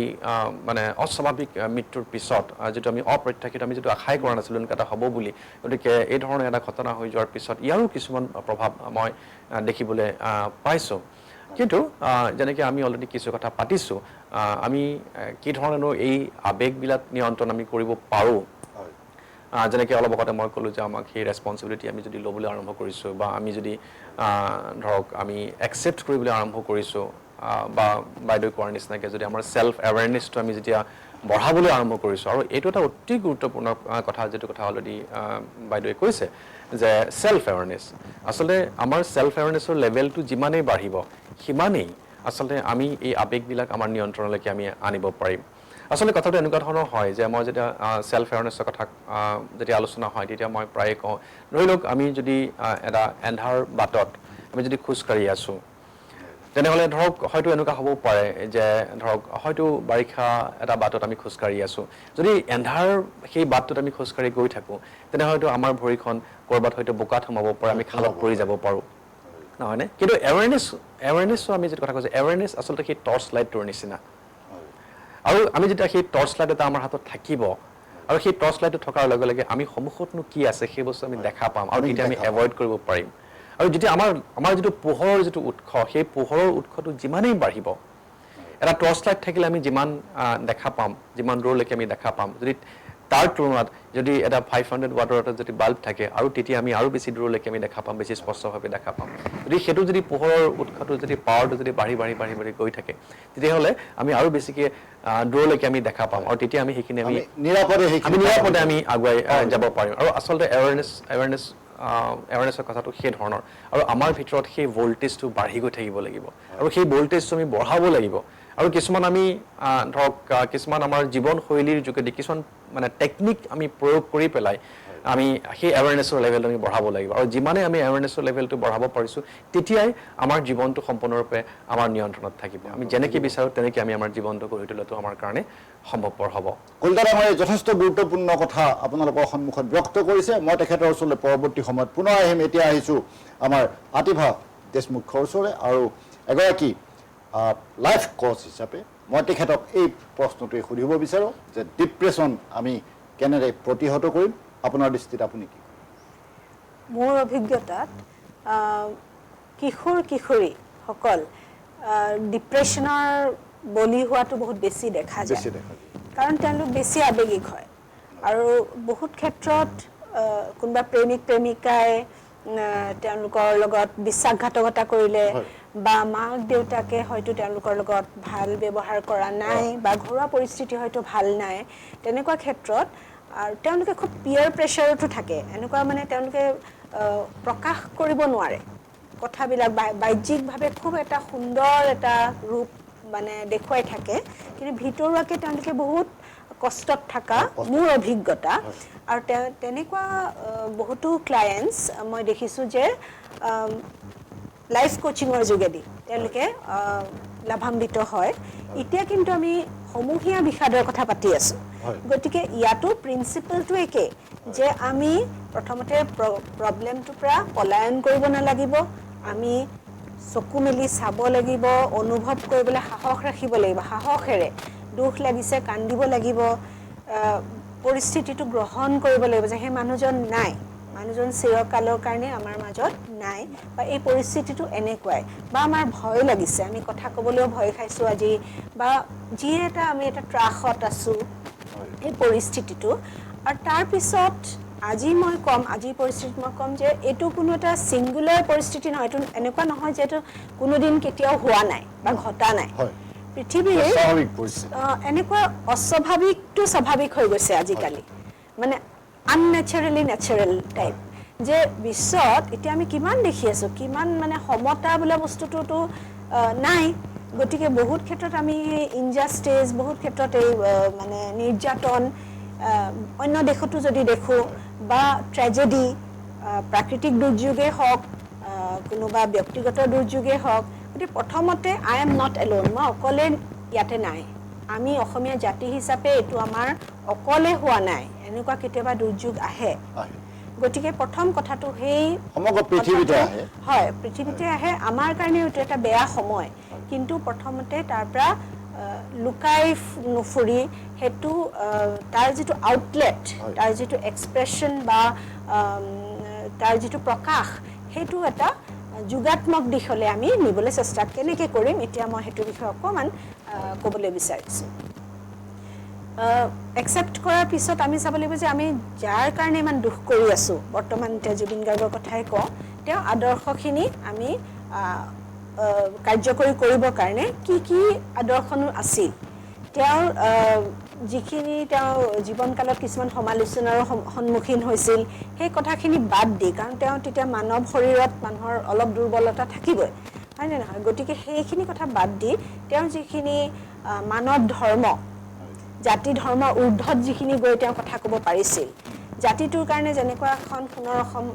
মানে অস্বাভাৱিক মৃত্যুৰ পিছত যিটো আমি অপ্ৰত্যাশিত আমি যিটো আশাই কৰা নাছিলোঁ এনেকুৱা এটা হ'ব বুলি গতিকে এই ধৰণৰ এটা ঘটনা হৈ যোৱাৰ পিছত ইয়াৰো কিছুমান প্ৰভাৱ মই দেখিবলৈ পাইছোঁ কিন্তু যেনেকৈ আমি অলৰেডি কিছু কথা পাতিছোঁ আমি কি ধৰণেনো এই আৱেগবিলাক নিয়ন্ত্ৰণ আমি কৰিব পাৰোঁ যেনেকৈ অলপ আগতে মই ক'লোঁ যে আমাক সেই ৰেছপনচিবিলিটি আমি যদি ল'বলৈ আৰম্ভ কৰিছোঁ বা আমি যদি ধৰক আমি একচেপ্ট কৰিবলৈ আৰম্ভ কৰিছোঁ বা বাইদেউ কোৱাৰ নিচিনাকৈ যদি আমাৰ ছেল্ফ এৱেৰনেছটো আমি যেতিয়া বঢ়াবলৈ আৰম্ভ কৰিছোঁ আৰু এইটো এটা অতি গুৰুত্বপূৰ্ণ কথা যিটো কথা অলৰেডি বাইদেৱে কৈছে যে ছেল্ফ এৱেৰনেছ আচলতে আমাৰ ছেল্ফ এৱেৰনেছৰ লেভেলটো যিমানেই বাঢ়িব সিমানেই আচলতে আমি এই আৱেগবিলাক আমাৰ নিয়ন্ত্ৰণলৈকে আমি আনিব পাৰিম আচলতে কথাটো এনেকুৱা ধৰণৰ হয় যে মই যেতিয়া ছেল্ফ এৱেৰনেছৰ কথা যেতিয়া আলোচনা হয় তেতিয়া মই প্ৰায়ে কওঁ ধৰি লওক আমি যদি এটা এন্ধাৰ বাটত আমি যদি খোজকাঢ়ি আছোঁ তেনেহ'লে ধৰক হয়তো এনেকুৱা হ'ব পাৰে যে ধৰক হয়তো বাৰিষা এটা বাটত আমি খোজকাঢ়ি আছোঁ যদি এন্ধাৰ সেই বাটটোত আমি খোজকাঢ়ি গৈ থাকোঁ তেনেহ'লে হয়তো আমাৰ ভৰিখন ক'ৰবাত হয়তো বোকাত সোমাব পাৰে আমি খালত পৰি যাব পাৰোঁ নহয়নে কিন্তু এৱেৰনেছো আমি যিটো কথা কৈছোঁ এৱেৰনেছ আচলতে সেই টৰ্চ লাইটটোৰ নিচিনা আৰু আমি যেতিয়া সেই টৰ্চ লাইট এটা আমাৰ হাতত থাকিব আৰু সেই টৰ্চ লাইটটো থকাৰ লগে লগে আমি সন্মুখতনো কি আছে সেই বস্তু আমি দেখা পাম আৰু তেতিয়া আমি এভইড কৰিব পাৰিম আৰু যেতিয়া আমাৰ যিটো পোহৰৰ যিটো উৎস সেই পোহৰৰ উৎসটো যিমানেই বাঢ়িব এটা টৰ্চ লাইট থাকিলে আমি যিমান দেখা পাম যিমান দূৰলৈকে আমি দেখা পাম যদি তাৰ তুলনাত যদি এটা 500 ৱাটৰ এটা যদি বাল্ব থাকে আৰু তেতিয়া আমি আৰু বেছি দূৰলৈকে আমি দেখা পাম বেছি স্পষ্টভাৱে দেখা পাম যদি পোহৰৰ উৎসটো যদি পাৱাৰটো যদি বাঢ়ি গৈ থাকে তেতিয়াহ'লে আমি আৰু বেছিকৈ দূৰলৈকে আমি দেখা পাম আৰু তেতিয়া আমি সেইখিনি আমি নিৰাপদে আমি আগুৱাই যাব পাৰিম আৰু আচলতে এৱাৰনেছৰ কথাটো সেই ধৰণৰ আৰু আমাৰ ভিতৰত সেই ভল্টেজটো বাঢ়ি গৈ থাকিব লাগিব আৰু সেই ভল্টেজটো আমি বঢ়াব লাগিব আৰু কিছুমান আমি ধৰক কিছুমান আমাৰ জীৱনশৈলীৰ যোগেদি কিছুমান মানে টেকনিক আমি প্ৰয়োগ কৰি পেলাই আমি সেই এৱাৰনেছৰ লেভেলটো আমি বঢ়াব লাগিব আৰু যিমানে আমি এৱাৰনেছৰ লেভেলটো বঢ়াব পাৰিছোঁ তেতিয়াই আমাৰ জীৱনটো সম্পূৰ্ণৰূপে আমাৰ নিয়ন্ত্ৰণত থাকিব আমি যেনেকৈ বিচাৰোঁ তেনেকৈ আমি আমাৰ জীৱনটো গঢ়ি তোলাটো আমাৰ কাৰণে সম্ভৱপৰ হ'ব কলিতা ডাঙৰীয়াই যথেষ্ট গুৰুত্বপূৰ্ণ কথা আপোনালোকৰ সন্মুখত ব্যক্ত কৰিছে মই তেখেতৰ ওচৰলৈ পৰৱৰ্তী সময়ত পুনৰ আহিম এতিয়া আহিছোঁ আমাৰ আতিভা দেশমুখৰ ওচৰলৈ আৰু এগৰাকী লাইফ কোচ হিচাপে মই তেখেতক এই প্ৰশ্নটোৱে সুধিব বিচাৰোঁ যে ডিপ্ৰেশ্যন আমি কেনেদৰে প্ৰতিহত কৰিম আপোনাৰ দৃষ্টিত আপুনি কি মোৰ অভিজ্ঞতাত কিশোৰীসকল ডিপ্ৰেশ্যনৰ বলি হোৱাটো বহুত বেছি দেখা যায় কাৰণ তেওঁলোক বেছি আৱেগিক হয় আৰু বহুত ক্ষেত্ৰত কোনোবা প্ৰেমিকাই তেওঁলোকৰ লগত বিশ্বাসঘাতকতা কৰিলে বা মাক দেউতাকে হয়তো তেওঁলোকৰ লগত ভাল ব্যৱহাৰ কৰা নাই বা ঘৰুৱা পৰিস্থিতি হয়তো ভাল নাই তেনেকুৱা ক্ষেত্ৰত আৰু তেওঁলোকে খুব পিয়াৰ প্ৰেছাৰতো থাকে এনেকুৱা মানে তেওঁলোকে প্ৰকাশ কৰিব নোৱাৰে কথাবিলাক বাহ্যিকভাৱে খুব এটা সুন্দৰ এটা ৰূপ মানে দেখুৱাই থাকে কিন্তু ভিতৰুৱাকৈ তেওঁলোকে বহুত কষ্টত থকা মোৰ অভিজ্ঞতা আৰু তেনেকুৱা বহুতো ক্লায়েণ্টছ মই দেখিছোঁ যে লাইফ কোচিঙৰ যোগেদি তেওঁলোকে লাভান্বিত হয় এতিয়া কিন্তু আমি সমূহীয়া বিষাদৰ কথা পাতি আছোঁ গতিকে ইয়াতো প্ৰিন্সিপলটো একেই যে আমি প্ৰথমতে প্ৰব্লেমটোৰ পৰা পলায়ন কৰিব নালাগিব আমি চকু মেলি চাব লাগিব অনুভৱ কৰিবলৈ সাহস ৰাখিব লাগিব সাহসেৰে দুখ লাগিছে কান্দিব লাগিব পৰিস্থিতিটো গ্ৰহণ কৰিব লাগিব যে সেই মানুহজন নাই মানুহজন চিৰকালৰ কাৰণে আমাৰ মাজত নাই বা এই পৰিস্থিতিটো এনেকুৱাই বা আমাৰ ভয় লাগিছে আমি কথা ক'বলৈও ভয় খাইছোঁ আজি বা যি আমি এটা ত্ৰাসত আছোঁ এই পৰিস্থিতিটো আৰু তাৰপিছত আজিৰ পৰিস্থিতিত মই ক'ম যে এইটো কোনো এটা ছিংগুলাৰ পৰিস্থিতি নহয় এইটো এনেকুৱা নহয় যে এইটো কোনোদিন কেতিয়াও হোৱা নাই বা ঘটা নাই পৃথিৱীৰ এনেকুৱা অস্বাভাৱিকটো স্বাভাৱিক হৈ গৈছে আজিকালি মানে আননেচাৰেলি নেচাৰেল টাইপ যে বিশ্বত এতিয়া আমি কিমান দেখি আছোঁ কিমান মানে সমতা বোলা বস্তুটোতো নাই গতিকে বহুত ক্ষেত্ৰত আমি ইনজাষ্টিচ বহুত ক্ষেত্ৰত এই মানে নিৰ্যাতন অন্য দেশতো যদি দেখোঁ বা ট্ৰেজেডি প্ৰাকৃতিক দুৰ্যোগেই হওক কোনোবা ব্যক্তিগত দুৰ্যোগেই হওক গতিকে প্ৰথমতে আই এম নট এলোন মই অকলে ইয়াতে নাই আমি অসমীয়া জাতি হিচাপে এইটো আমাৰ অকলে হোৱা নাই এনেকুৱা কেতিয়াবা দুৰ্যোগ আহে গতিকে প্ৰথম কথাটো সেই সমগ্ৰ পৃথিৱীতে আহে হয় পৃথিৱীতে আহে আমাৰ কাৰণে এইটো এটা বেয়া সময় কিন্তু প্ৰথমতে তাৰ পৰা লুকাই নুফুৰি সেইটো তাৰ যিটো আউটলেট তাৰ যিটো এক্সপ্ৰেশ্যন বা তাৰ যিটো প্ৰকাশ সেইটো এটা যোগাত্মক দিশলৈ আমি নিবলৈ চেষ্টা কেনেকৈ কৰিম এতিয়া মই সেইটো বিষয়ে অকণমান ক'বলৈ বিচাৰিছোঁ একচেপ্ট কৰাৰ পিছত আমি চাব লাগিব যে আমি যাৰ কাৰণে ইমান দুখ কৰি আছোঁ বৰ্তমান এতিয়া জুবিন গাৰ্গৰ কথাই কওঁ তেওঁ আদৰ্শখিনি আমি কাৰ্যকৰী কৰিবৰ কাৰণে কি আদৰ্শনো আছিল তেওঁৰ যিখিনি তেওঁ জীৱনকালত কিছুমান সমালোচনাৰ সন্মুখীন হৈছিল সেই কথাখিনি বাদ দি কাৰণ তেওঁ তেতিয়া মানৱ শৰীৰত মানুহৰ অলপ দুৰ্বলতা থাকিবই হয়নে নহয় গতিকে সেইখিনি কথা বাদ দি তেওঁৰ যিখিনি মানৱ ধৰ্ম জাতি ধৰ্মৰ ঊৰ্ধত যিখিনি গৈ তেওঁ কথা ক'ব পাৰিছিল জাতিটোৰ কাৰণে যেনেকুৱা এখন সোণৰ অসম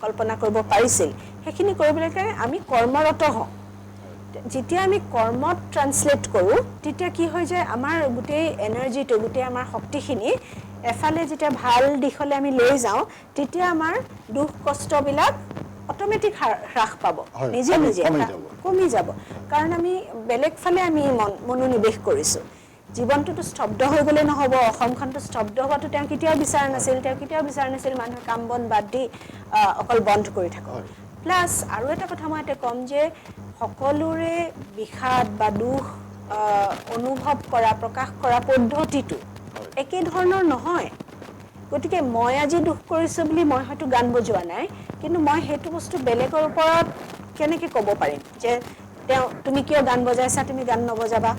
কল্পনা কৰিব পাৰিছিল সেইখিনি কৰিবলৈ কাৰণে আমি কৰ্মৰত হওঁ যেতিয়া আমি কৰ্মত ট্ৰান্সলেট কৰোঁ তেতিয়া কি হৈ যায় আমাৰ গোটেই এনাৰ্জিটো গোটেই আমাৰ শক্তিখিনি এফালে যেতিয়া ভাল দিশলৈ আমি লৈ যাওঁ তেতিয়া আমাৰ দুখ কষ্টবিলাক অট'মেটিক হ্ৰাস পাব নিজে কমি যাব কাৰণ আমি বেলেগ ফালে আমি মনোনিৱেশ কৰিছোঁ জীৱনটোতো স্তব্ধ হৈ গ'লে নহ'ব, অসমখনটো স্তব্ধ হোৱাটো তেওঁ কেতিয়াও বিচৰা নাছিল, মানুহে কাম বন বাদ দি অকল বন্ধ কৰি থাকক। প্লাছ আৰু এটা কথা মই এতিয়া ক'ম যে সকলোৰে বিষাদ বা দুখ অনুভৱ কৰা, প্ৰকাশ কৰা পদ্ধতিটো একে ধৰণৰ নহয়। গতিকে মই আজি দুখ কৰিছোঁ বুলি মই হয়তো গান বজোৱা নাই, কিন্তু মই সেইটো বস্তু বেলেগৰ ওপৰত কেনেকৈ ক'ব পাৰিম যে তুমি কিয় গান বজাইছা, তুমি গান নবজাবা,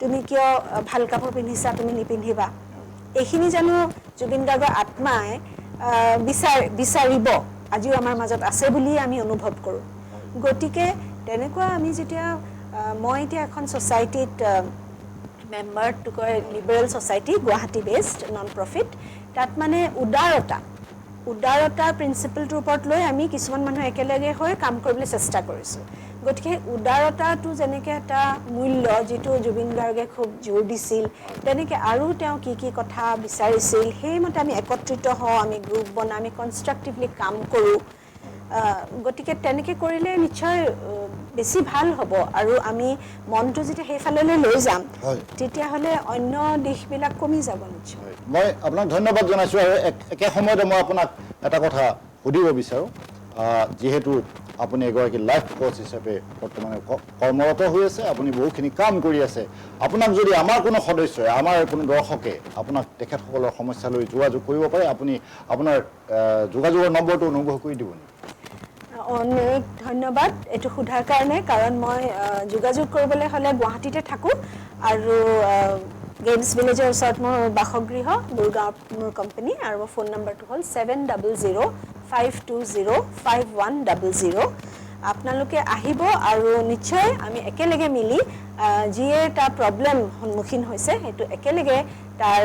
তুমি কিয় ভাল কাপোৰ পিন্ধিছা, তুমি নিপিন্ধিবা। এইখিনি জানো জুবিন গাৰ্গৰ আত্মাই বিচাৰিব আজিও আমাৰ মাজত আছে বুলি আমি অনুভৱ কৰোঁ। গতিকে তেনেকুৱা আমি যেতিয়া মই এতিয়া এখন ছ'চাইটিত মেম্বাৰটো কয় liberal society, Guwahati based non profit. তাত মানে উদাৰতাৰ প্ৰিন্সিপলটোৰ ওপৰত লৈ আমি কিছুমান মানুহ একেলগে হৈ কাম কৰিবলৈ চেষ্টা কৰিছোঁ। গতিকে উদাৰতাটো যেনেকৈ এটা মূল্য যিটো জুবিন গাৰ্গে খুব জোৰ দিছিল, তেনেকৈ আৰু তেওঁ কি কথা বিচাৰিছিল সেইমতে আমি একত্ৰিত হওঁ, আমি গ্ৰুপ বনাওঁ, আমি কনষ্ট্ৰাক্টিভলি কাম কৰোঁ। গতিকে তেনেকৈ কৰিলে নিশ্চয় বেছি ভাল হ'ব। আৰু আমি মনটো যেতিয়া সেইফাললৈ লৈ যাম তেতিয়াহ'লে অন্য দিশবিলাক কমি যাব নিশ্চয়। মই আপোনাক ধন্যবাদ জনাইছোঁ। আৰু একে সময়তে মই আপোনাক এটা কথা সুধিব বিচাৰোঁ, যিহেতু আপুনি এগৰাকী লাইফ কোচ হিচাপে বৰ্তমানে কৰ্মৰত হৈ আছে, আপুনি বহুখিনি কাম কৰি আছে। আপোনাক যদি আমাৰ কোনো সদস্যই, আমাৰ কোনো দৰ্শকে আপোনাক তেখেতসকলৰ সমস্যা লৈ যোগাযোগ কৰিব পাৰে, আপুনি আপোনাৰ যোগাযোগৰ নম্বৰটো অনুগ্ৰহ কৰি দিব নেকি? অনেক ধন্যবাদ এইটো সোধাৰ কাৰণে, কাৰণ মই যোগাযোগ কৰিবলৈ হ'লে গুৱাহাটীতে থাকোঁ আৰু গেমছ ভিলেজৰ ওচৰত মোৰ বাসগৃহ, গুৰগাঁৱত মোৰ কোম্পানী, আৰু মোৰ ফোন নম্বৰটো হ'ল 7005205100। আপোনালোকে আহিব আৰু নিশ্চয় আমি একেলগে মিলি যিয়ে তাৰ প্ৰব্লেম সন্মুখীন হৈছে সেইটো একেলগে তাৰ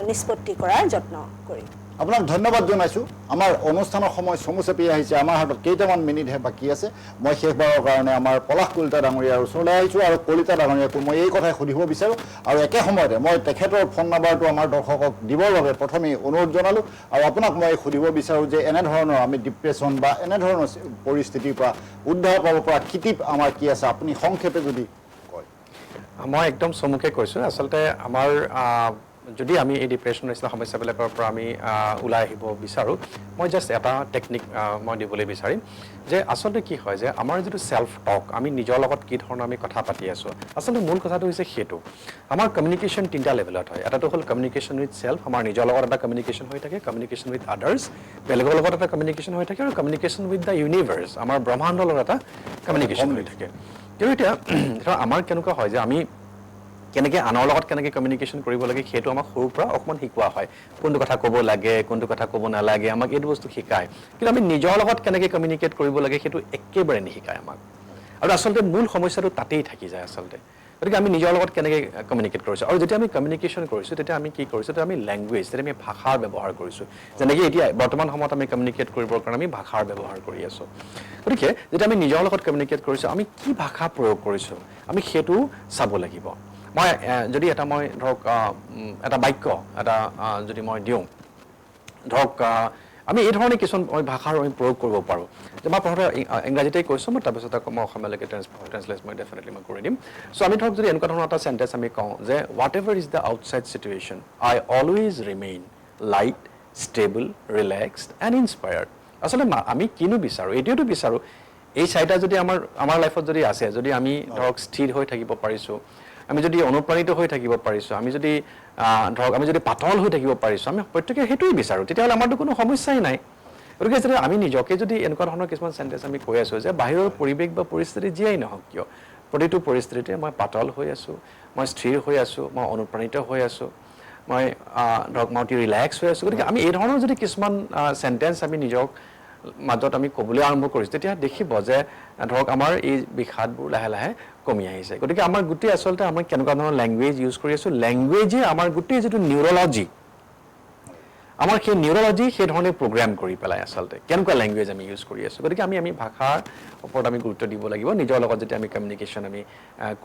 নিষ্পত্তি কৰাৰ যত্ন কৰিম। আপোনাক ধন্যবাদ জনাইছোঁ। আমাৰ অনুষ্ঠানৰ সময় চমু চাপি আহিছে, আমাৰ হাতত কেইটামান মিনিটহে বাকী আছে। মই শেষবাৰৰ কাৰণে আমাৰ পলাশ কলিতা ডাঙৰীয়াৰ ওচৰলৈ আহিছোঁ আৰু কলিতা ডাঙৰীয়াকো মই এই কথাই সুধিব বিচাৰোঁ। আৰু একে সময়তে মই তেখেতৰ ফোন নাম্বাৰটো আমাৰ দৰ্শকক দিবৰ বাবে প্ৰথমেই অনুৰোধ জনালোঁ। আৰু আপোনাক মই সুধিব বিচাৰোঁ যে এনেধৰণৰ আমি ডিপ্ৰেশ্যন বা এনেধৰণৰ পৰিস্থিতিৰ পৰা উদ্ধাৰ পাব পৰা কিটিপ আমাৰ কি আছে, আপুনি সংক্ষেপে যদি কয়। মই একদম চমুকৈ কৈছোঁ। আচলতে আমাৰ যদি আমি এই ডিপ্ৰেশ্যন নিচিনা সমস্যাবিলাকৰ পৰা আমি ওলাই আহিব বিচাৰোঁ, মই জাষ্ট এটা টেকনিক মই দিবলৈ বিচাৰিম যে আচলতে কি হয় যে আমাৰ যিটো ছেল্ফ টক, আমি নিজৰ লগত কি ধৰণৰ আমি কথা পাতি আছোঁ, আচলতে মূল কথাটো হৈছে সেইটো। আমাৰ কমিউনিকেশ্যন 3টা লেভেলত হয়। এটাটো হ'ল কমিউনিকেশ্যন উইথ ছেল্ফ, আমাৰ নিজৰ লগত এটা কমিউনিকেশ্যন হৈ থাকে, কমিউনিকেশ্যন উইথ আদাৰ্ছ, বেলেগৰ লগত এটা কমিউনিকেশ্যন হৈ থাকে, আৰু কমিউনিকেশ্যন উইথ দ্য ইউনিভাৰ্ছ, আমাৰ ব্ৰহ্মাণ্ডৰ লগত এটা কমিউনিকেশ্যন হৈ থাকে। কিন্তু এতিয়া ধৰক আমাৰ কেনেকুৱা হয় যে আমি কেনেকৈ আনৰ লগত কেনেকৈ কমিউনিকেশ্যন কৰিব লাগে সেইটো আমাক সৰুৰ পৰা অকণমান শিকোৱা হয়। কোনটো কথা ক'ব লাগে, কোনটো কথা ক'ব নালাগে, আমাক এইটো বস্তু শিকায়। কিন্তু আমি নিজৰ লগত কেনেকৈ কমিউনিকেট কৰিব লাগে সেইটো একেবাৰে নিশিকায় আমাক। আৰু আচলতে মূল সমস্যাটো তাতেই থাকি যায় আচলতে। গতিকে আমি নিজৰ লগত কেনেকৈ কমিউনিকেট কৰিছোঁ, আৰু যেতিয়া আমি কমিউনিকেশ্যন কৰিছোঁ তেতিয়া আমি কি কৰিছোঁ, তেতিয়া আমি লেংগুৱেজ, তেতিয়া আমি ভাষাৰ ব্যৱহাৰ কৰিছোঁ। যেনেকৈ এতিয়া বৰ্তমান সময়ত আমি কমিউনিকেট কৰিবৰ কাৰণে আমি ভাষাৰ ব্যৱহাৰ কৰি আছোঁ। গতিকে যেতিয়া আমি নিজৰ লগত কমিউনিকেট কৰিছোঁ, আমি কি ভাষা প্ৰয়োগ কৰিছোঁ আমি সেইটো চাব লাগিব। মই যদি মই ধৰক এটা বাক্য এটা যদি মই দিওঁ, ধৰক আমি এই ধৰণে কিছুমান ভাষাৰ আমি প্ৰয়োগ কৰিব পাৰোঁ। যে মই প্ৰথমতে ইংৰাজীতেই কৈছোঁ, মই তাৰপিছত আকৌ মই অসমীয়ালৈকে ট্ৰেঞ্চলেট মই ডেফিনেটলি মই কৰি দিম। চ' আমি ধৰক যদি এনেকুৱা ধৰণৰ এটা চেণ্টেঞ্চ আমি কওঁ যে what ever is the outside situation, I always remain light, stable, relaxed and inspired. আচলতে আমি কিনো বিচাৰোঁ, এইটোৱেতো বিচাৰোঁ। এই চাৰিটা যদি আমাৰ লাইফত যদি আছে, যদি আমি ধৰক স্থিৰ হৈ থাকিব পাৰিছোঁ, আমি যদি অনুপ্ৰাণিত হৈ থাকিব পাৰিছোঁ, আমি যদি ধৰক আমি যদি পাতল হৈ থাকিব পাৰিছোঁ, আমি প্ৰত্যেকে সেইটোৱেই বিচাৰোঁ, তেতিয়াহ'লে আমাৰতো কোনো সমস্যাই নাই। গতিকে যেতিয়া আমি নিজকে যদি এনেকুৱা ধৰণৰ কিছুমান চেণ্টেঞ্চ আমি কৈ আছোঁ যে বাহিৰৰ পৰিৱেশ বা পৰিস্থিতি যিয়েই নহওক কিয়, প্ৰতিটো পৰিস্থিতিতে মই পাতল হৈ আছোঁ, মই স্থিৰ হৈ আছোঁ, মই অনুপ্ৰাণিত হৈ আছোঁ, মই ধৰক মই অতি ৰিলেক্স হৈ আছোঁ। গতিকে আমি এই ধৰণৰ যদি কিছুমান চেণ্টেঞ্চ আমি নিজক মাজত আমি ক'বলৈ আৰম্ভ কৰিছোঁ, তেতিয়া দেখিব যে ধৰক আমাৰ এই বিষাদবোৰ লাহে লাহে কমি আহিছে। গতিকে আমাৰ গোটেই আচলতে আমি কেনেকুৱা ধৰণৰ লেংগুৱেজ ইউজ কৰি আছোঁ, লেংগুৱেজে আমাৰ গোটেই যিটো নিউৰলজি, আমাৰ সেই নিউৰলজি সেই ধৰণে প্ৰগ্ৰাম কৰি পেলাই আচলতে কেনেকুৱা লেংগুৱেজ আমি ইউজ কৰি আছোঁ। গতিকে আমি ভাষাৰ ওপৰত আমি গুৰুত্ব দিব লাগিব। নিজৰ লগত যেতিয়া আমি কমিউনিকেশ্যন আমি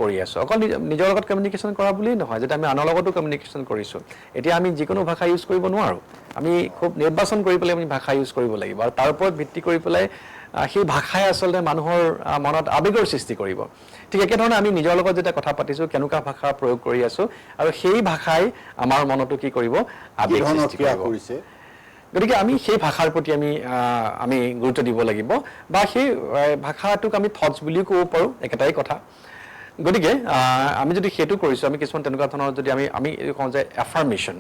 কৰি আছোঁ, অকল নিজৰ লগত কমিউনিকেশ্যন কৰা বুলিয়েই নহয়, যেতিয়া আমি আনৰ লগতো কমিউনিকেশ্যন কৰিছোঁ, এতিয়া আমি যিকোনো ভাষা ইউজ কৰিব নোৱাৰোঁ। আমি খুব নিৰ্বাচন কৰি পেলাই আমি ভাষা ইউজ কৰিব লাগিব, আৰু তাৰ ওপৰত ভিত্তি কৰি পেলাই সেই ভাষাই আচলতে মানুহৰ মনত আৱেগৰ সৃষ্টি কৰিব ঠিক একেধৰণে আমি নিজৰ লগত যেতিয়া কথা পাতিছোঁ কেনেকুৱা ভাষা প্ৰয়োগ কৰি আছোঁ আৰু সেই ভাষাই আমাৰ মনতো কি কৰিব আৱেগ সৃষ্টি কৰিব গতিকে আমি সেই ভাষাৰ প্ৰতি আমি গুৰুত্ব দিব লাগিব বা সেই ভাষাটোক আমি থটছ বুলিও ক'ব পাৰোঁ একেটাই কথা গতিকে আমি যদি সেইটো কৰিছোঁ আমি কিছুমান তেনেকুৱা ধৰণৰ যদি আমি কওঁ যে এফাৰ্মেশ্যন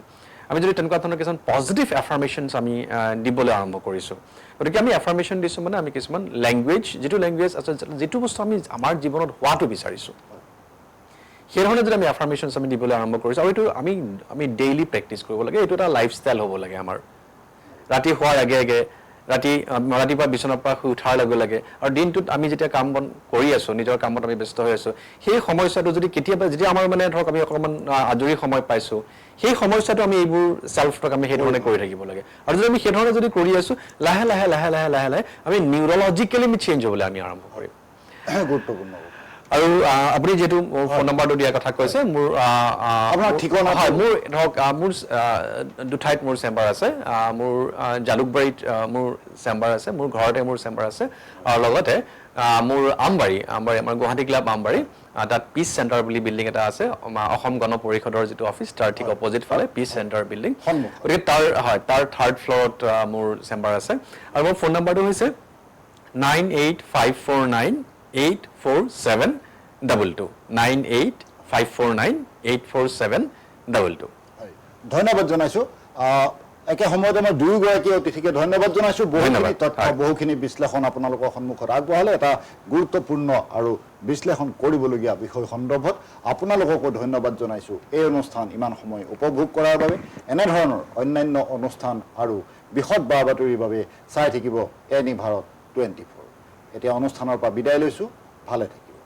আমি যদি তেনেকুৱা ধৰণৰ কিছুমান পজিটিভ এফাৰ্মেশ্যনছ আমি দিবলৈ আৰম্ভ কৰিছোঁ গতিকে আমি এফাৰ্মেশ্যন দিছোঁ মানে আমি কিছুমান লেংগুৱেজ যিটো লেংগুৱেজ আচলতে যিটো বস্তু আমি আমাৰ জীৱনত হোৱাটো বিচাৰিছোঁ সেইধৰণে যদি আমি এফাৰ্মেশ্যনছ আমি দিবলৈ আৰম্ভ কৰিছোঁ আৰু এইটো আমি ডেইলি প্ৰেক্টিছ কৰিব লাগে এইটো এটা লাইফষ্টাইল হ'ব লাগে আমাৰ ৰাতি শোৱাৰ আগে আগে ৰাতিপুৱা বিচনাৰ পৰা শুই উঠাৰ লগে লগে আৰু দিনটোত আমি যেতিয়া কাম বন কৰি আছোঁ নিজৰ কামত আমি ব্যস্ত হৈ আছোঁ সেই সময়ছোৱাটো যদি কেতিয়াবা যেতিয়া আমাৰ মানে ধৰক আমি অকণমান আজৰি সময় পাইছোঁ সেই সময়ছোৱাটো আমি এইবোৰ ছেল্ফ টক আমি সেইধৰণে কৰি থাকিব লাগে আৰু যদি আমি সেইধৰণে যদি কৰি আছোঁ লাহে লাহে লাহে লাহে লাহে লাহে আমি নিউৰলজিকেলি আমি চেঞ্জ হ'বলৈ আমি আৰম্ভ কৰিম গুৰুত্বপূৰ্ণ আৰু আপুনি যিহেতু মোৰ ফোন নম্বৰটো দিয়াৰ কথা কৈছে মোৰ আপোনাৰ ঠিকনা হয় মোৰ ধৰক মোৰ দুঠাইত মোৰ চেম্বাৰ আছে মোৰ জালুকবাৰীত মোৰ চেম্বাৰ আছে মোৰ ঘৰতে মোৰ চেম্বাৰ আছে আৰু লগতে মোৰ আমবাৰী আমাৰ গুৱাহাটী ক্লাব আমবাৰী তাত পিচ চেণ্টাৰ বুলি বিল্ডিং এটা আছে অসম গণ পৰিষদৰ যিটো অফিচ তাৰ ঠিক অপজিট ফালে পিচ চেণ্টাৰ বিল্ডিং গতিকে তাৰ থাৰ্ড ফ্ল'ৰত মোৰ চেম্বাৰ আছে আৰু মোৰ ফোন নম্বৰটো হৈছে 9854984722 9854984722 ধন্যবাদ জনাইছোঁ একে সময়তে মই দুয়োগৰাকী অতিথিকে ধন্যবাদ জনাইছোঁ বহুখিনি তথ্য বহুখিনি বিশ্লেষণ আপোনালোকৰ সন্মুখত আগবঢ়ালে এটা গুৰুত্বপূৰ্ণ আৰু বিশ্লেষণ কৰিবলগীয়া বিষয় সন্দৰ্ভত আপোনালোককো ধন্যবাদ জনাইছোঁ এই অনুষ্ঠান ইমান সময় উপভোগ কৰাৰ বাবে এনেধৰণৰ অন্যান্য অনুষ্ঠান আৰু বিশদ বা বাতৰিৰ বাবে চাই থাকিব এনি ভাৰত 24 এতিয়া অনুষ্ঠানৰ পৰা বিদায় লৈছোঁ ভালে থাকিব